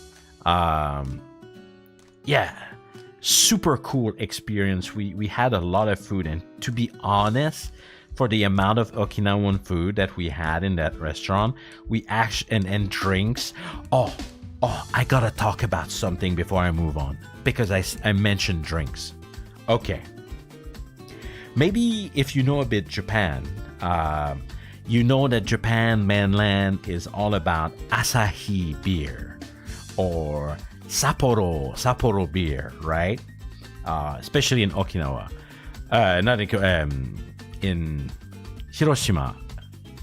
Super cool experience. We had a lot of food, and to be honest, for the amount of Okinawan food that we had in that restaurant, we actually and drinks. Oh, I gotta talk about something before I move on, because I mentioned drinks. Okay, maybe if you know a bit Japan, you know that Japan mainland is all about Asahi beer or Sapporo beer, right? Especially in Okinawa. Not in Hiroshima.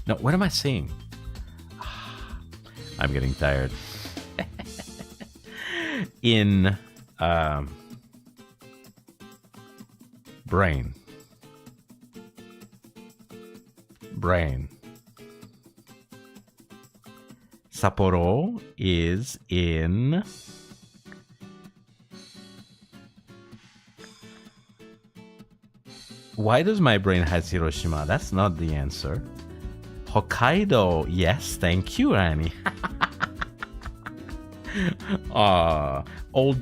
No, what am I saying? I'm getting tired. In brain. Sapporo is in why does my brain has Hiroshima? That's not the answer. Hokkaido. Yes, thank you, Annie. Old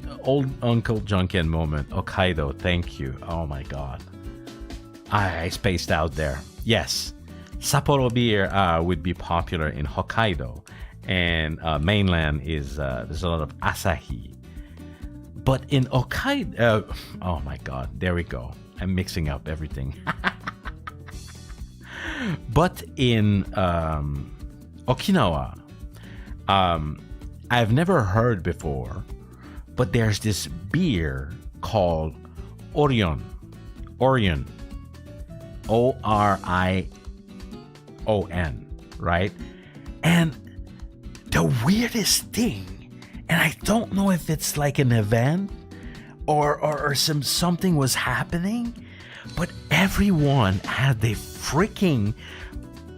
Uncle Janken moment. Hokkaido, thank you. Oh my god. I spaced out there. Yes. Sapporo beer would be popular in Hokkaido, and mainland is there's a lot of Asahi. But in Hokkaido, oh my God, there we go. I'm mixing up everything. But in Okinawa, I've never heard before, but there's this beer called Orion. Orion. Orion, right? And the weirdest thing, and I don't know if it's like an event or something was happening, but everyone had the freaking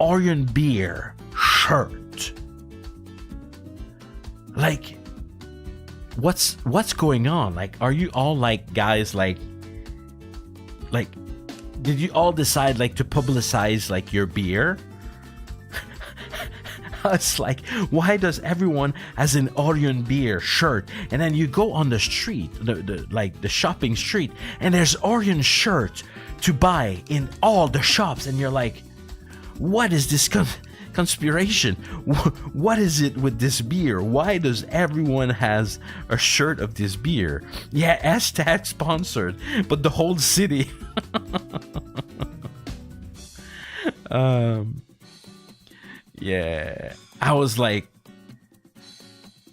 Orion beer shirt. Like, what's going on? Like, are you all like guys like did you all decide like to publicize like your beer? It's like, why does everyone has an Orion beer shirt, and then you go on the street, the shopping street, and there's Orion shirt to buy in all the shops, and you're like, what is this conspiration? What is it with this beer? Why does everyone has a shirt of this beer? Yeah, hashtag sponsored, but the whole city. Yeah, I was like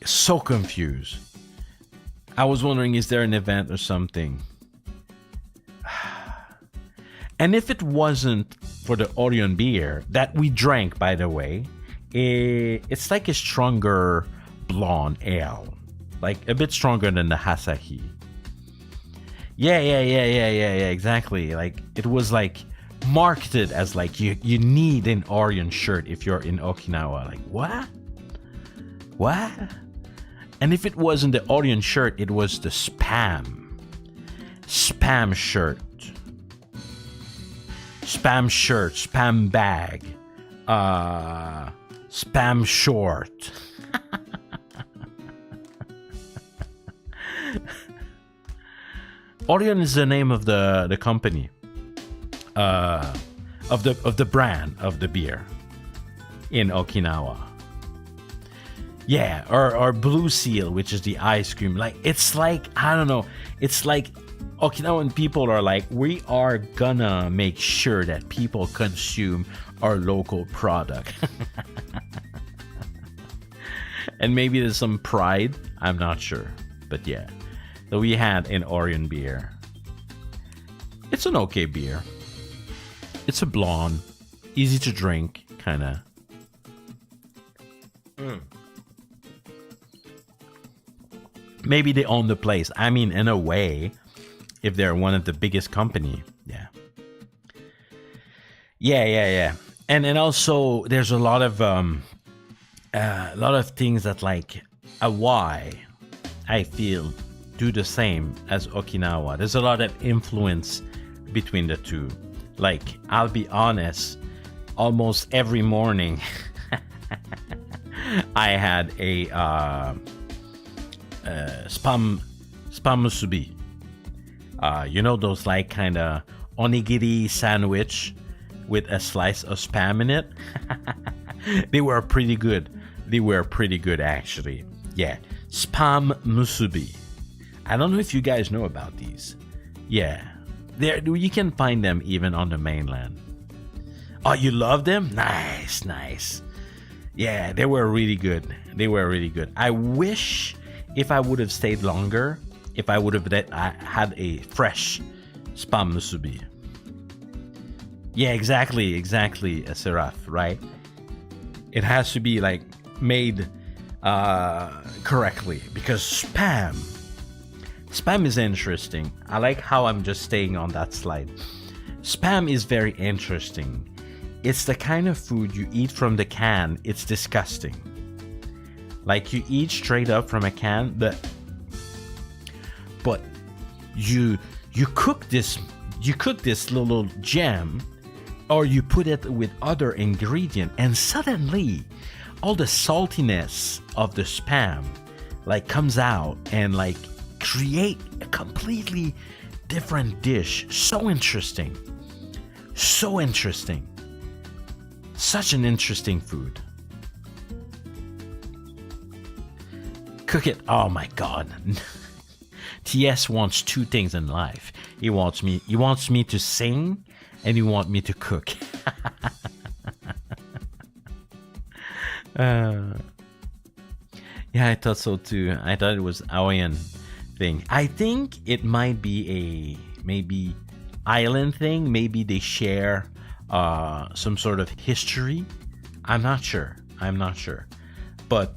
so confused. I was wondering, is there an event or something? And if it wasn't for the Orion beer that we drank, by the way, it's like a stronger blonde ale, like a bit stronger than the Asahi. Yeah, exactly. Like, it was like marketed as like you need an Orion shirt if you're in Okinawa. Like, what? And if it wasn't the Orion shirt, it was the spam shirt, spam bag, spam short. Orion is the name of the company, of the brand of the beer in Okinawa. Yeah, or Blue Seal, which is the ice cream. Like, it's like, I don't know, it's like Okinawan people are like, we are gonna make sure that people consume our local product. And maybe there's some pride, I'm not sure, but yeah. So we had an Orion beer. It's an okay beer. It's a blonde, easy to drink, kind of. Maybe they own the place. I mean, in a way, if they're one of the biggest company, yeah. And also, there's a lot of things that like Hawaii, I feel, do the same as Okinawa. There's a lot of influence between the two. Like, I'll be honest, almost every morning I had a spam musubi. You know, those like kind of onigiri sandwich with a slice of spam in it. They were pretty good. Actually. Yeah, spam musubi. I don't know if you guys know about these. Yeah, there you can find them even on the mainland. Oh, you love them? Nice. Yeah, they were really good. I wish if I would have stayed longer, if I would have had a fresh spam musubi. Yeah, exactly, Seraph, right? It has to be like made correctly, because spam is interesting. I like how I'm just staying on that slide. Spam is very interesting. It's the kind of food you eat from the can. It's disgusting. Like, you eat straight up from a can, but you cook this little gem, or you put it with other ingredient, and suddenly all the saltiness of the spam like comes out and like create a completely different dish. So interesting. Such an interesting food. Cook it. Oh my god. TS wants two things in life. He wants me to sing, and he wants me to cook. Yeah, I thought so too. I thought it was Hawaiian thing. I think it might be a maybe island thing. Maybe they share some sort of history. I'm not sure. But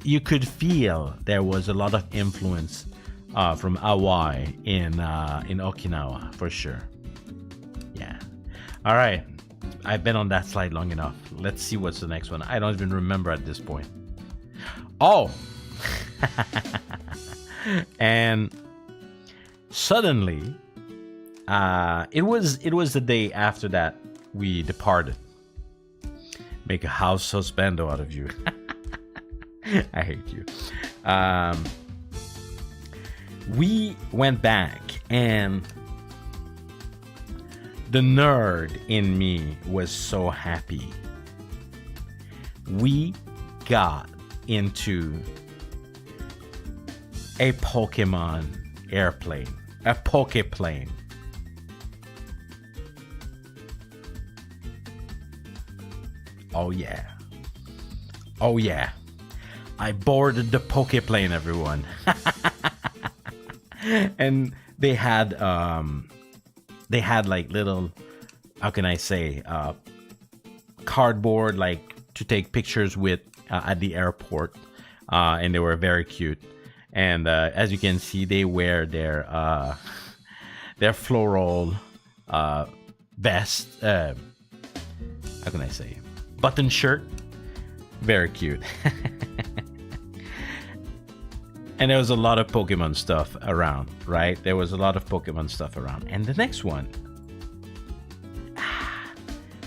you could feel there was a lot of influence from Hawaii in Okinawa for sure. Yeah. All right. I've been on that slide long enough. Let's see what's the next one. I don't even remember at this point. Oh. And suddenly, it was the day after that we departed. Make a house husbando out of you. I hate you. We went back, and the nerd in me was so happy. We got into a Pokemon airplane, a Pokeplane. Oh yeah. Oh yeah. I boarded the Pokeplane, everyone. And they had like little, how can I say, cardboard like to take pictures with at the airport, and they were very cute. And as you can see, they wear their floral vest. How can I say, button shirt. Very cute. And there was a lot of Pokemon stuff around, right? There was a lot of Pokemon stuff around. And the next one,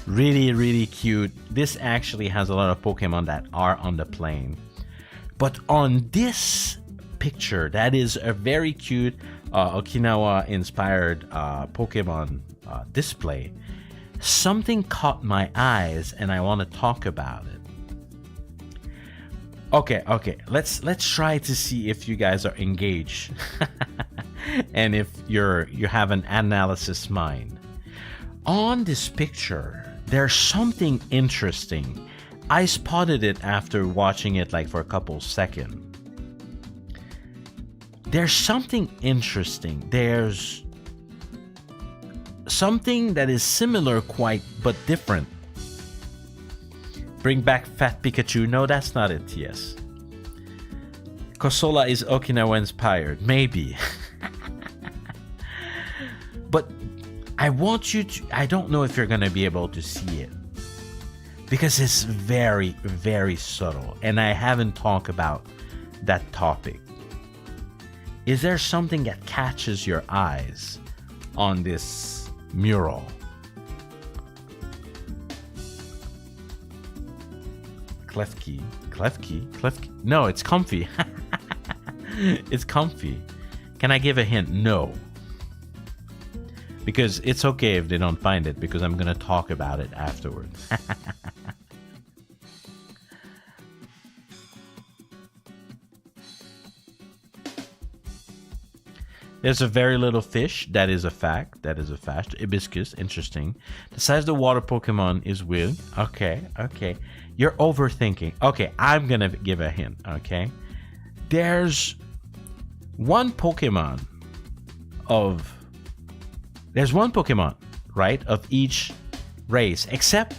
really, really cute. This actually has a lot of Pokemon that are on the plane. But on this picture, that is a very cute Okinawa-inspired Pokemon display. Something caught my eyes, and I want to talk about it. Okay. Let's try to see if you guys are engaged, and if you have an analysis mind. On this picture, there's something interesting. I spotted it after watching it like for a couple seconds. There's something interesting. There's something that is similar, quite, but different. Bring back Fat Pikachu. No, that's not it, yes. Kosola is Okinawa inspired. Maybe. But I want you to... I don't know if you're going to be able to see it, because it's very, very subtle. And I haven't talked about that topic. Is there something that catches your eyes on this mural? Klefki. No, it's comfy. It's comfy. Can I give a hint? No. Because it's okay if they don't find it, because I'm going to talk about it afterwards. There's a very little fish. That is a fact. Hibiscus. Interesting. The size of the water Pokemon is weird. Okay. You're overthinking. Okay, I'm going to give a hint. Okay. There's one Pokemon, right, of each race, except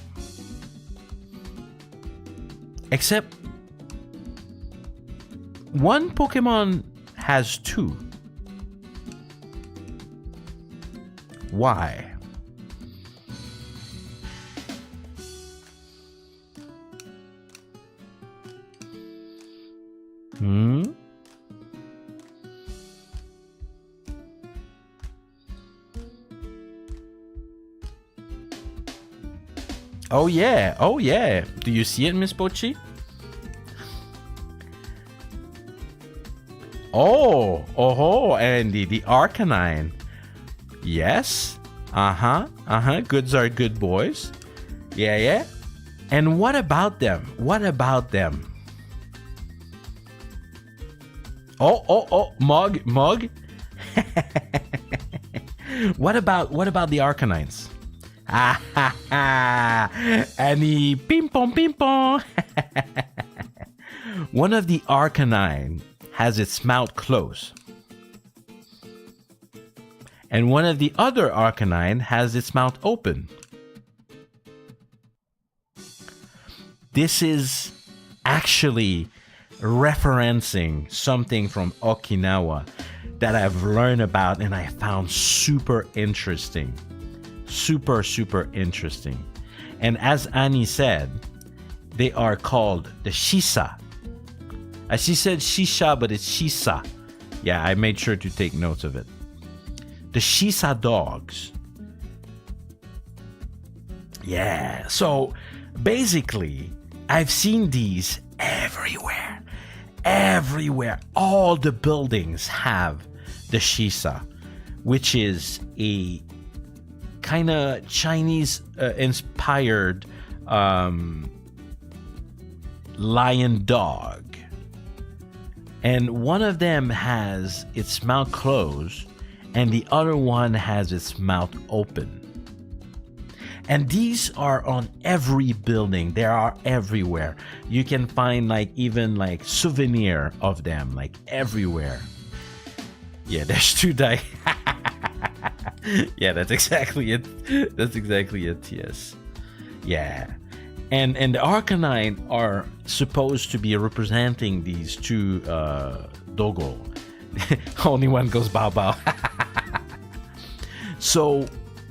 one Pokemon has two. Why? Oh yeah. Do you see it, Miss Pochi? And the Arcanine. Yes. Goods are good boys. Yeah, yeah. And what about them? What about them? Oh, Mug. What about the Arcanines? Ah ha ha! Annie, ping pong. One of the Arcanine has its mouth closed, and one of the other Arcanine has its mouth open. This is actually referencing something from Okinawa that I've learned about and I found super interesting. Super interesting. And as Annie said, they are called the Shisa. She said Shisha, but it's Shisa. Yeah, I made sure to take notes of it. The Shisa dogs. Yeah, so basically, I've seen these everywhere. All the buildings have the Shisa, which is a kind of Chinese inspired lion dog. And one of them has its mouth closed and the other one has its mouth open. And these are on every building. They are everywhere. You can find even souvenir of them everywhere. Yeah, there's 2D. Yeah, that's exactly it. Yes. Yeah. And the Arcanine are supposed to be representing these two doggo. Only one goes bow bow. So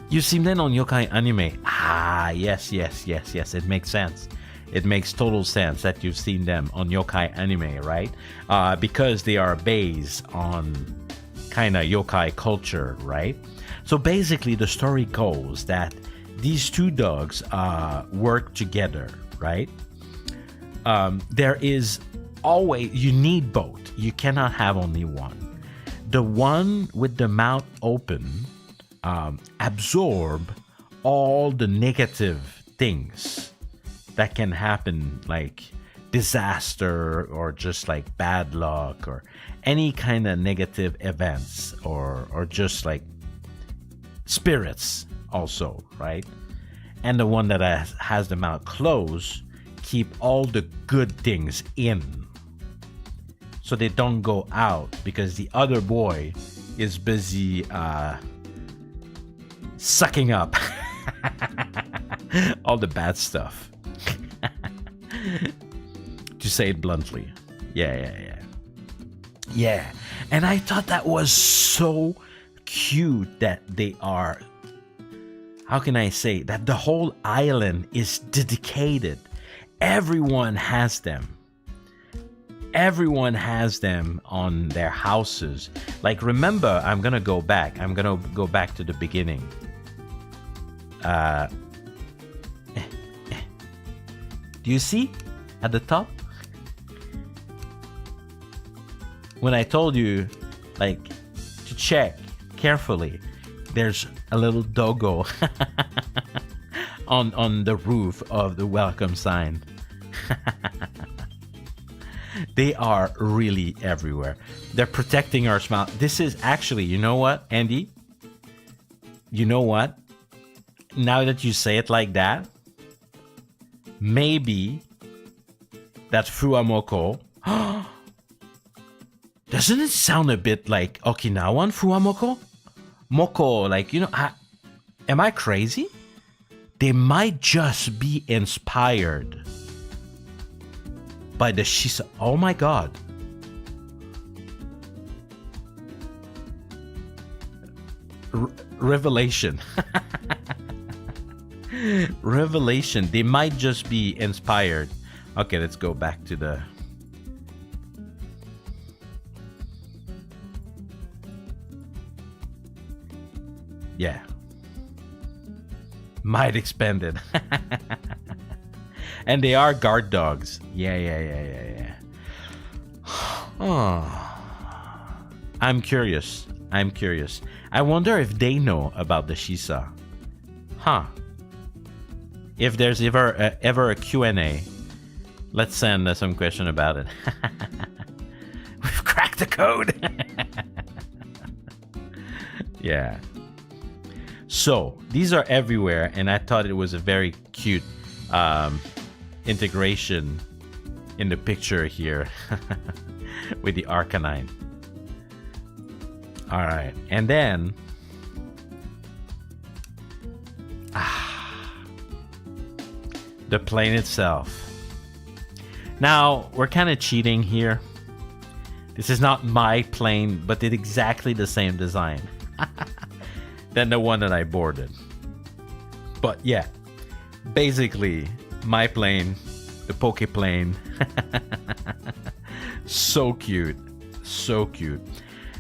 you see them on yokai anime. Yes. It makes sense. It makes total sense that you've seen them on yokai anime, right? Because they are based on kind of yokai culture, right? So basically, the story goes that these two dogs work together, right? There is always, you need both. You cannot have only one. The one with the mouth open absorb all the negative things that can happen, like disaster or just like bad luck or any kind of negative events or just like spirits also, right? And the one that has the mouth closed keep all the good things in so they don't go out because the other boy is busy sucking up all the bad stuff. To say it bluntly. Yeah. And I thought that was so cute that they are, how can I say, that the whole island is dedicated. Everyone has them. Everyone has them on their houses. Like, remember, I'm gonna go back to the beginning. Do you see at the top? When I told you, like, to check carefully, there's a little doggo on the roof of the welcome sign. They are really everywhere. They're protecting our smile. This is actually, you know what, Andy? You know what? Now that you say it like that, maybe that Fuamoko. Doesn't it sound a bit like Okinawan Fuamoko? Moko, like, you know, am I crazy? They might just be inspired by the Shisa. Oh my god. Revelation. Revelation. They might just be inspired. Okay, let's go back to the... Yeah. Might expanded. And they are guard dogs. Yeah. Oh. I'm curious. I wonder if they know about the Shisa. Huh. if there's ever a Q&A, let's send some question about it. We've cracked the code. Yeah. So these are everywhere, and I thought it was a very cute integration in the picture here with the Arcanine. All right, and then the plane itself. Now we're kind of cheating here. This is not my plane, but it's exactly the same design than the one that I boarded. But yeah, basically my plane, the Poke plane. So cute, so cute.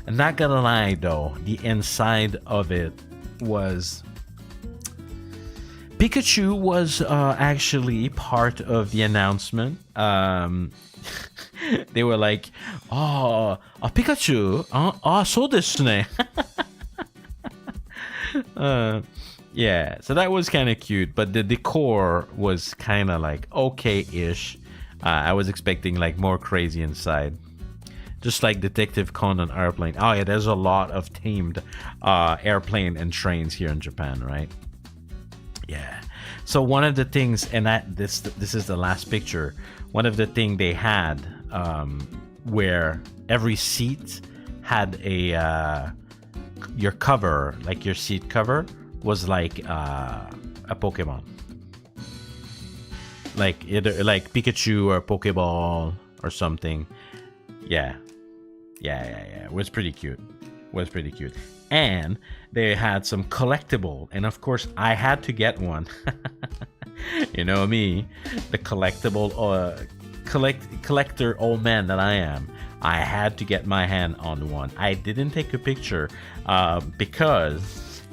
I'm not gonna lie though, the inside of it was... Pikachu was actually part of the announcement. They were like, "Oh, Pikachu, so desu ne." Yeah, so that was kind of cute, but the decor was kind of like okay-ish. I was expecting like more crazy inside, just like Detective Conan airplane. Oh yeah, there's a lot of themed airplane and trains here in Japan, right? Yeah. So one of the things, and this is the last picture. One of the thing they had, where every seat had your cover, like your seat cover, was like a Pokemon, like either like Pikachu or Pokeball or something. Yeah. It was pretty cute. And they had some collectible, and of course I had to get one. You know me, the collectible collector old man that I am. I had to get my hand on one. I didn't take a picture because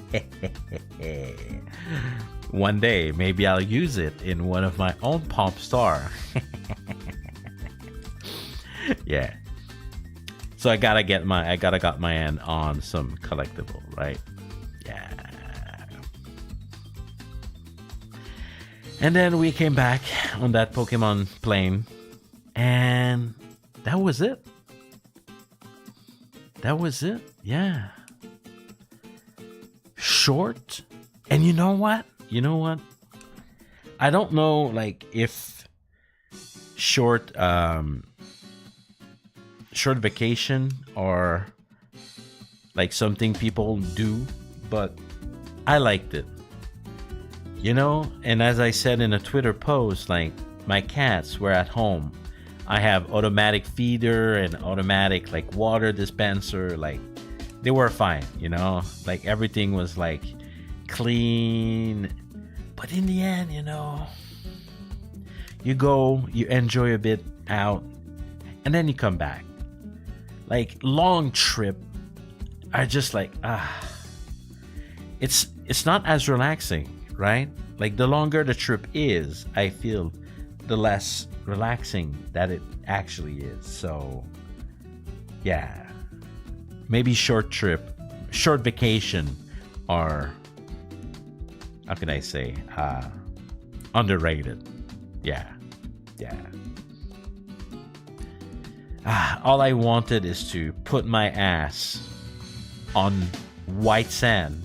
one day maybe I'll use it in one of my own Pop Star. Yeah. So I gotta got my hand on some collectible, right? Yeah. And then we came back on that Pokemon plane, and that was it. Yeah. Short. And you know what? I don't know, like, if short vacation or like something people do, but I liked it, and as I said in a Twitter post, like, my cats were at home. I have automatic feeder and automatic like water dispenser, like they were fine, like everything was like clean. But in the end, you go, you enjoy a bit out, and then you come back. Like, long trip are just like, it's not as relaxing, right? Like, the longer the trip is, I feel the less relaxing that it actually is. So yeah, maybe short vacation are, how can I say, underrated. Yeah. All I wanted is to put my ass on white sand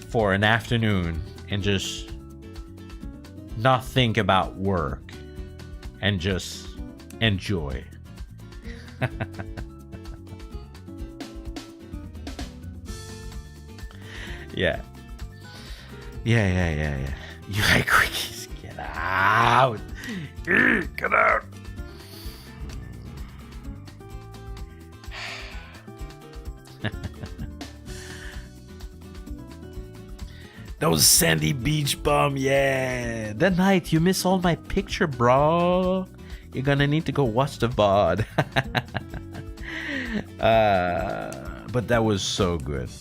for an afternoon and just not think about work and just enjoy. Yeah. You like quickies? Get out! Get out! Those sandy beach bum, yeah. That night you miss all my picture, bro. You're gonna need to go watch the VOD. But that was so good.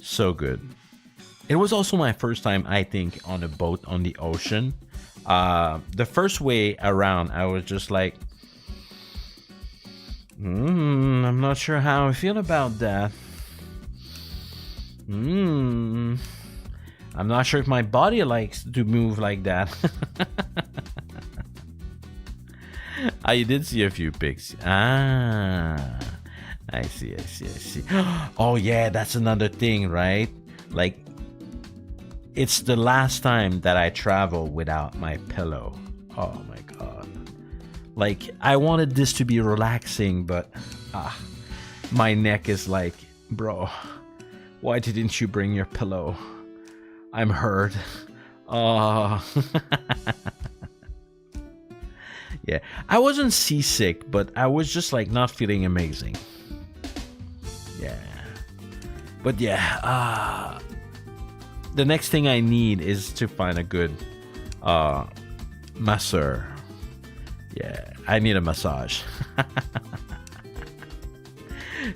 So good. It was also my first time, I think, on a boat on the ocean. The first way around, I was just like, I'm not sure how I feel about that. I'm not sure if my body likes to move like that. You did see a few pics. I see. Oh yeah, that's another thing, right? Like, it's the last time that I travel without my pillow. Oh my god. Like, I wanted this to be relaxing, but my neck is like, bro, why didn't you bring your pillow? I'm hurt. Oh. Yeah, I wasn't seasick, but I was just like not feeling amazing. Yeah. But yeah, the next thing I need is to find a good masseur. Yeah, I need a massage.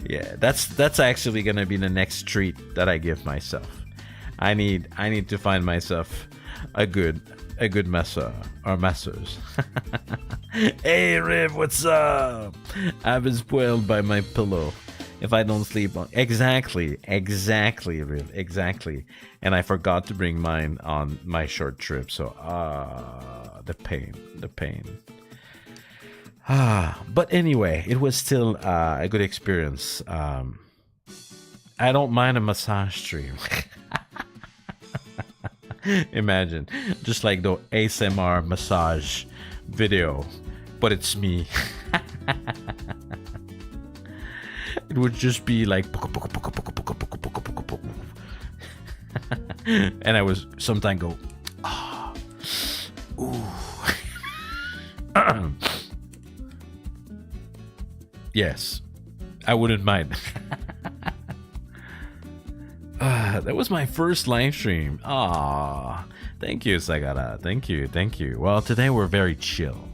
Yeah, that's actually gonna be the next treat that I give myself. I need to find myself a good masseur or masseurs. Hey Riv, what's up? I've been spoiled by my pillow. If I don't sleep on exactly, Riv, exactly. And I forgot to bring mine on my short trip, so the pain. But anyway, it was still a good experience. I don't mind a massage stream. Imagine, just like the ASMR massage video, but it's me. It would just be like, and I was sometimes go, ooh. Yes, I wouldn't mind. That was my first live stream. Thank you, Sagara. Thank you. Well, today we're very chill.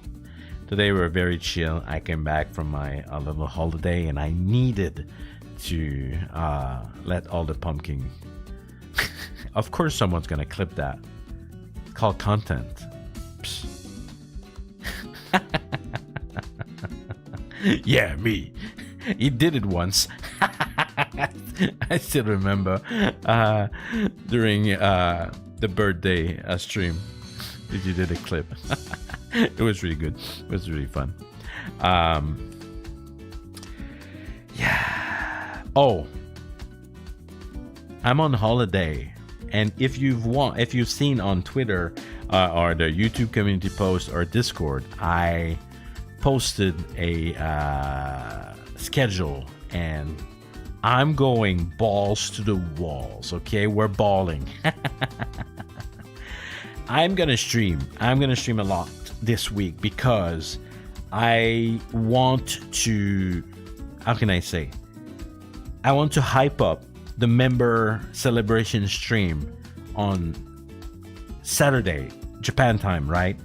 I came back from my little holiday, and I needed to let all the pumpkin. Of course, someone's gonna clip that. It's called content. Yeah, me. He did it once. I still remember during the birthday stream that you did a clip. It was really good. It was really fun. Yeah. Oh, I'm on holiday, and if you've seen on Twitter or the YouTube community post or Discord, I posted a schedule, and I'm going balls to the walls. Okay, we're balling. I'm gonna stream a lot this week because I want to, how can I say, I want to hype up the member celebration stream on Saturday, Japan time, right?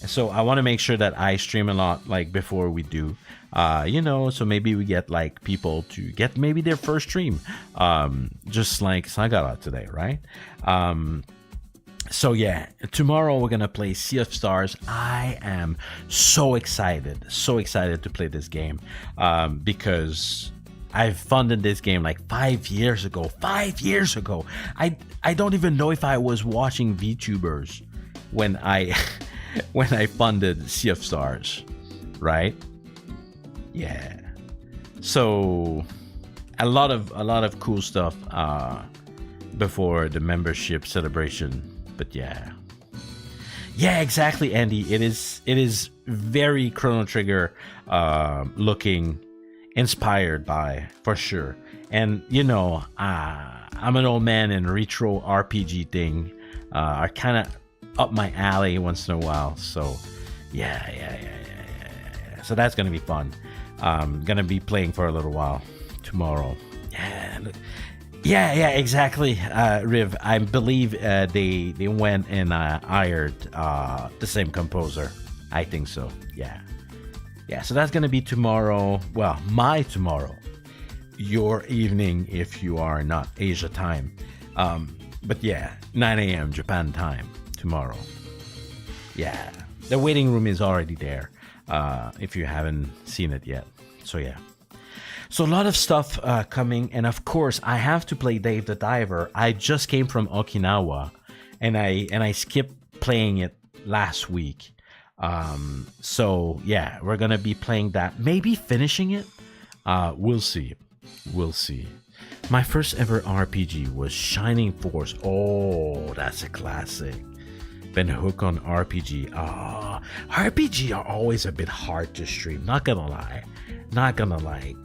So I want to make sure that I stream a lot, like, before we do, so maybe we get like people to get maybe their first stream, just like Sagara today, right? So yeah, tomorrow we're gonna play Sea of Stars. I am so excited to play this game, because I've funded this game like 5 years ago. I don't even know if I was watching VTubers when I funded Sea of Stars, right? Yeah. So a lot of cool stuff before the membership celebration. But yeah, exactly, Andy. It is very Chrono Trigger looking, inspired by, for sure. And I'm an old man, and retro RPG thing are kind of up my alley once in a while. So yeah. So that's gonna be fun. Gonna be playing for a little while tomorrow. Yeah, exactly. Riv, I believe they went and hired the same composer. I think so. Yeah. So that's gonna be tomorrow. Well, my tomorrow, your evening if you are not Asia time. But yeah, 9 a.m. Japan time tomorrow. Yeah, the waiting room is already there. If you haven't seen it yet. So yeah. So a lot of stuff coming, and of course I have to play Dave the Diver. I just came from Okinawa, and I skipped playing it last week. So yeah, we're gonna be playing that, maybe finishing it. We'll see. My first ever RPG was Shining Force. Oh, that's a classic. Been hooked on RPG. RPG are always a bit hard to stream. Not gonna lie.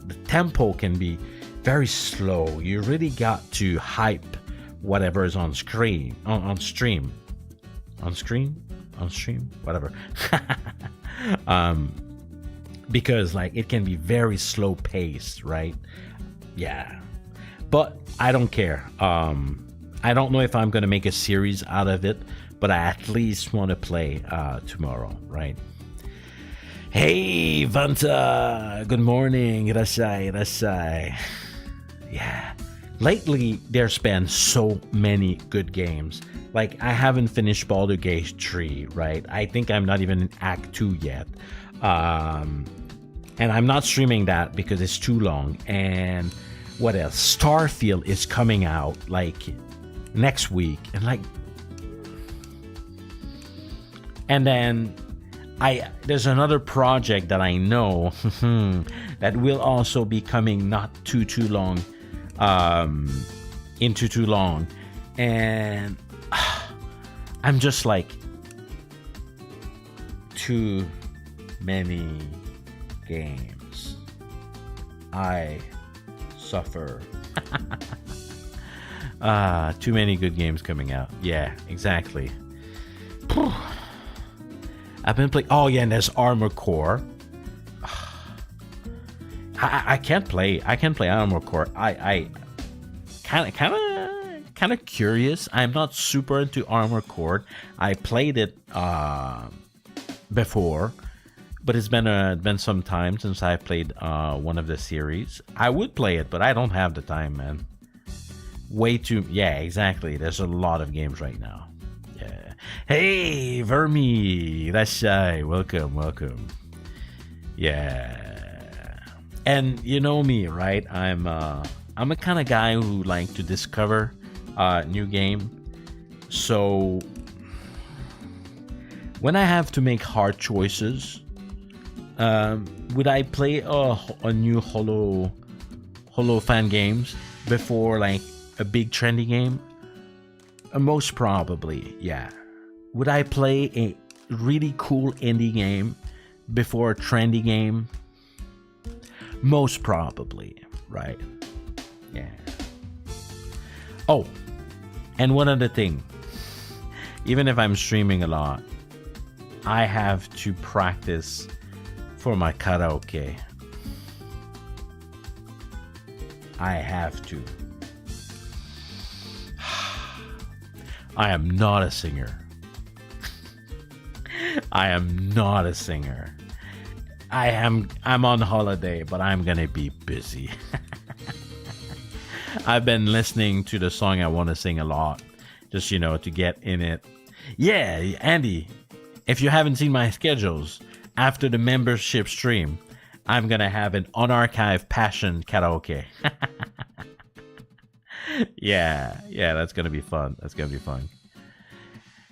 The tempo can be very slow. You really got to hype whatever is on screen, on stream, whatever. Because like it can be very slow paced, right? Yeah, but I don't care. I don't know if I'm gonna make a series out of it, but I at least want to play tomorrow, right? Hey, Vanta, good morning. Rasai. Yeah. Lately, there's been so many good games. Like, I haven't finished Baldur's Gate 3, right? I think I'm not even in Act 2 yet. And I'm not streaming that because it's too long. And what else? Starfield is coming out, like, next week. And then there's another project that I know that will also be coming not too long into too long, and I'm just like, too many games. I suffer. Too many good games coming out. Yeah, exactly. I've been playing. Oh yeah, and there's Armor Core. I can't play Armor Core. I kind of curious. I'm not super into Armor Core. I played it before, but it's been some time since I played one of the series. I would play it, but I don't have the time, man. Way too. Yeah, exactly. There's a lot of games right now. Yeah. Hey, Vermi, Rashai, welcome. Yeah. And you know me, right? I'm a kind of guy who like to discover new game. So when I have to make hard choices, would I play a new Holo fan games before like a big trendy game? Most probably, yeah. Would I play a really cool indie game before a trendy game? Most probably, right? Yeah. Oh, and one other thing. Even if I'm streaming a lot, I have to practice for my karaoke. I have to. I am not a singer. I'm on holiday, but I'm gonna be busy. I've been listening to the song I want to sing a lot, just to get in it. Yeah, Andy, if you haven't seen my schedules, after the membership stream, I'm gonna have an unarchived passion karaoke. Yeah, that's gonna be fun.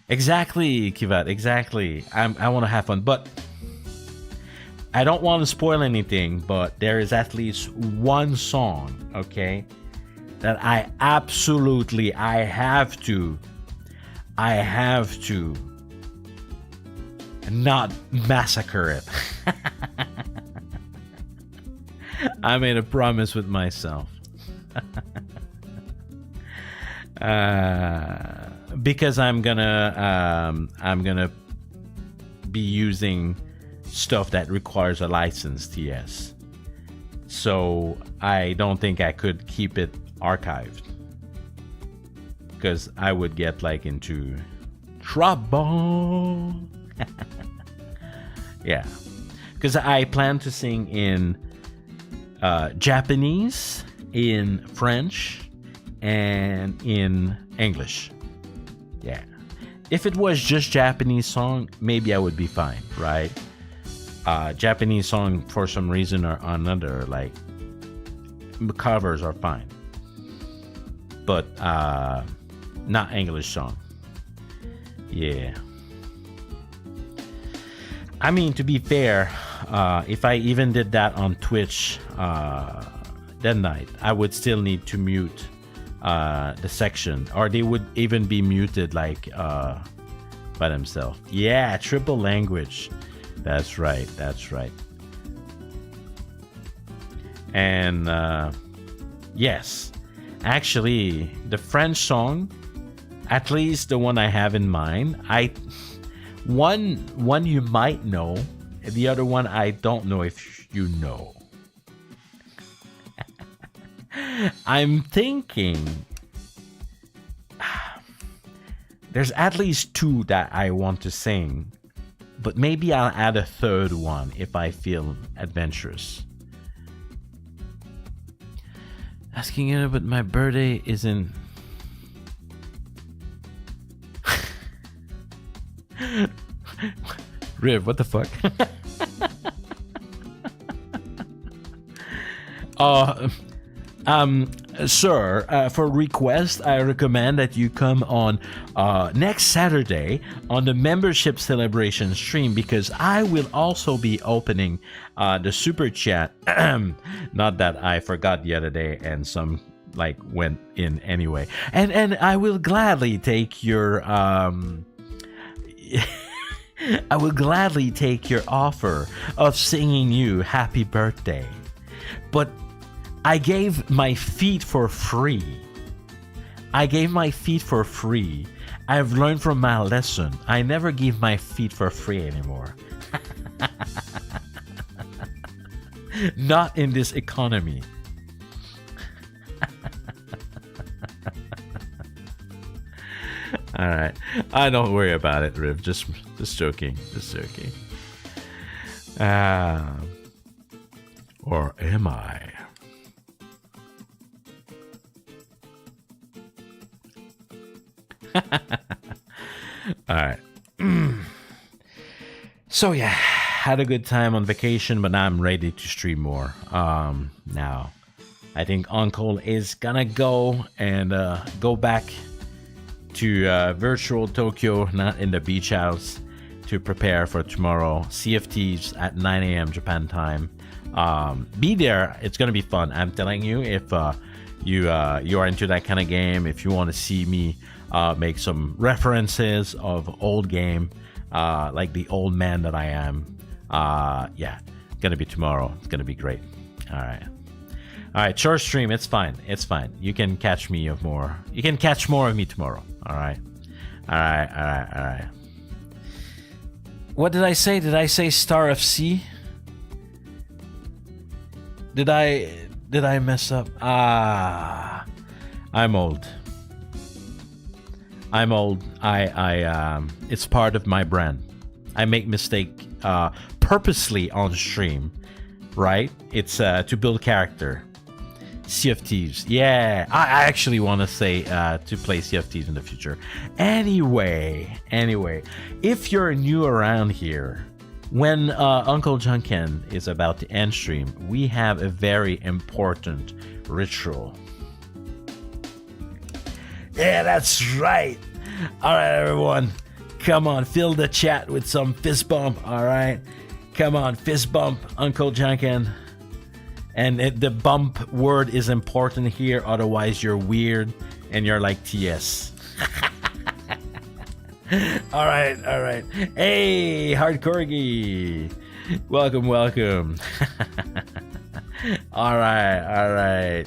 Exactly, Kivat, exactly. I want to have fun, but I don't want to spoil anything, but there is at least one song, okay, that I have to not massacre it. I made a promise with myself. Because I'm gonna be using stuff that requires a license, TS. So I don't think I could keep it archived, because I would get like into trouble. Yeah, because I plan to sing in Japanese, in French, and in English. Yeah. If it was just Japanese song, maybe I would be fine, right? Japanese song for some reason or another, like covers are fine, but not English song. Yeah. I mean, to be fair, if I even did that on Twitch that night, I would still need to mute the section, or they would even be muted like by themselves. Yeah, triple language. That's right. That's right. And yes, actually, the French song, at least the one I have in mind, one you might know, the other one I don't know if you know. I'm thinking there's at least two that I want to sing, but maybe I'll add a third one if I feel adventurous. Asking you, but my birthday is in. Riv, what the fuck? Sir, for request, I recommend that you come on next Saturday on the membership celebration stream, because I will also be opening the super chat. Not that I forgot the other day and some like went in anyway. And I will gladly take your I will gladly take your offer of singing you happy birthday. But I gave my feet for free. I've learned from my lesson. I never give my feet for free anymore. Not in this economy. All right. I don't worry about it, Riv. Just joking. Or am I? All right. So yeah, had a good time on vacation, but now I'm ready to stream more. Now I think Uncle is gonna go and go back to virtual Tokyo, not in the beach house, to prepare for tomorrow. CFTs at 9 a.m. Japan time. Be there. It's gonna be fun. I'm telling you, if you are into that kind of game, if you want to see me make some references of old game, like the old man that I am, yeah, it's gonna be tomorrow. It's gonna be great. All right, short stream. It's fine. You can catch me more. You can catch more of me tomorrow. All right. What did I say? Did I say Star FC? Did I mess up? I'm old. It's part of my brand. I make mistake purposely on stream, right? It's to build character. CFTs. Yeah, I actually want to say to play CFTs in the future. Anyway, if you're new around here, when Uncle Janken is about to end stream, we have a very important ritual. Yeah, that's right. All right, everyone. Come on, fill the chat with some fist bump, all right? Come on, fist bump, Uncle Janken. And the bump word is important here, otherwise you're weird and you're like TS. All right. Hey, Hard Corgi. Welcome. All right.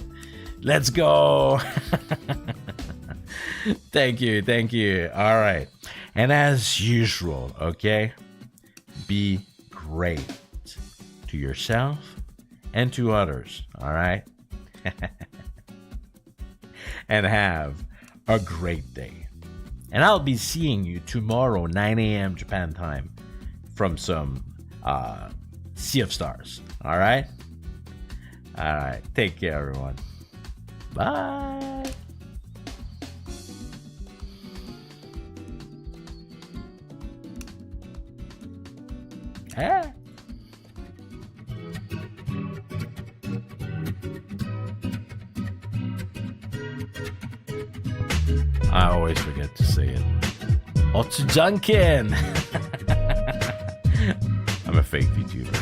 Let's go. Thank you. All right. And as usual, okay, be great to yourself and to others, all right? And have a great day. And I'll be seeing you tomorrow, 9 a.m. Japan time, from some Sea of Stars, all right? All right, take care, everyone. Bye. Ah. I always forget to say it. or to Janken. I'm a fake VTuber.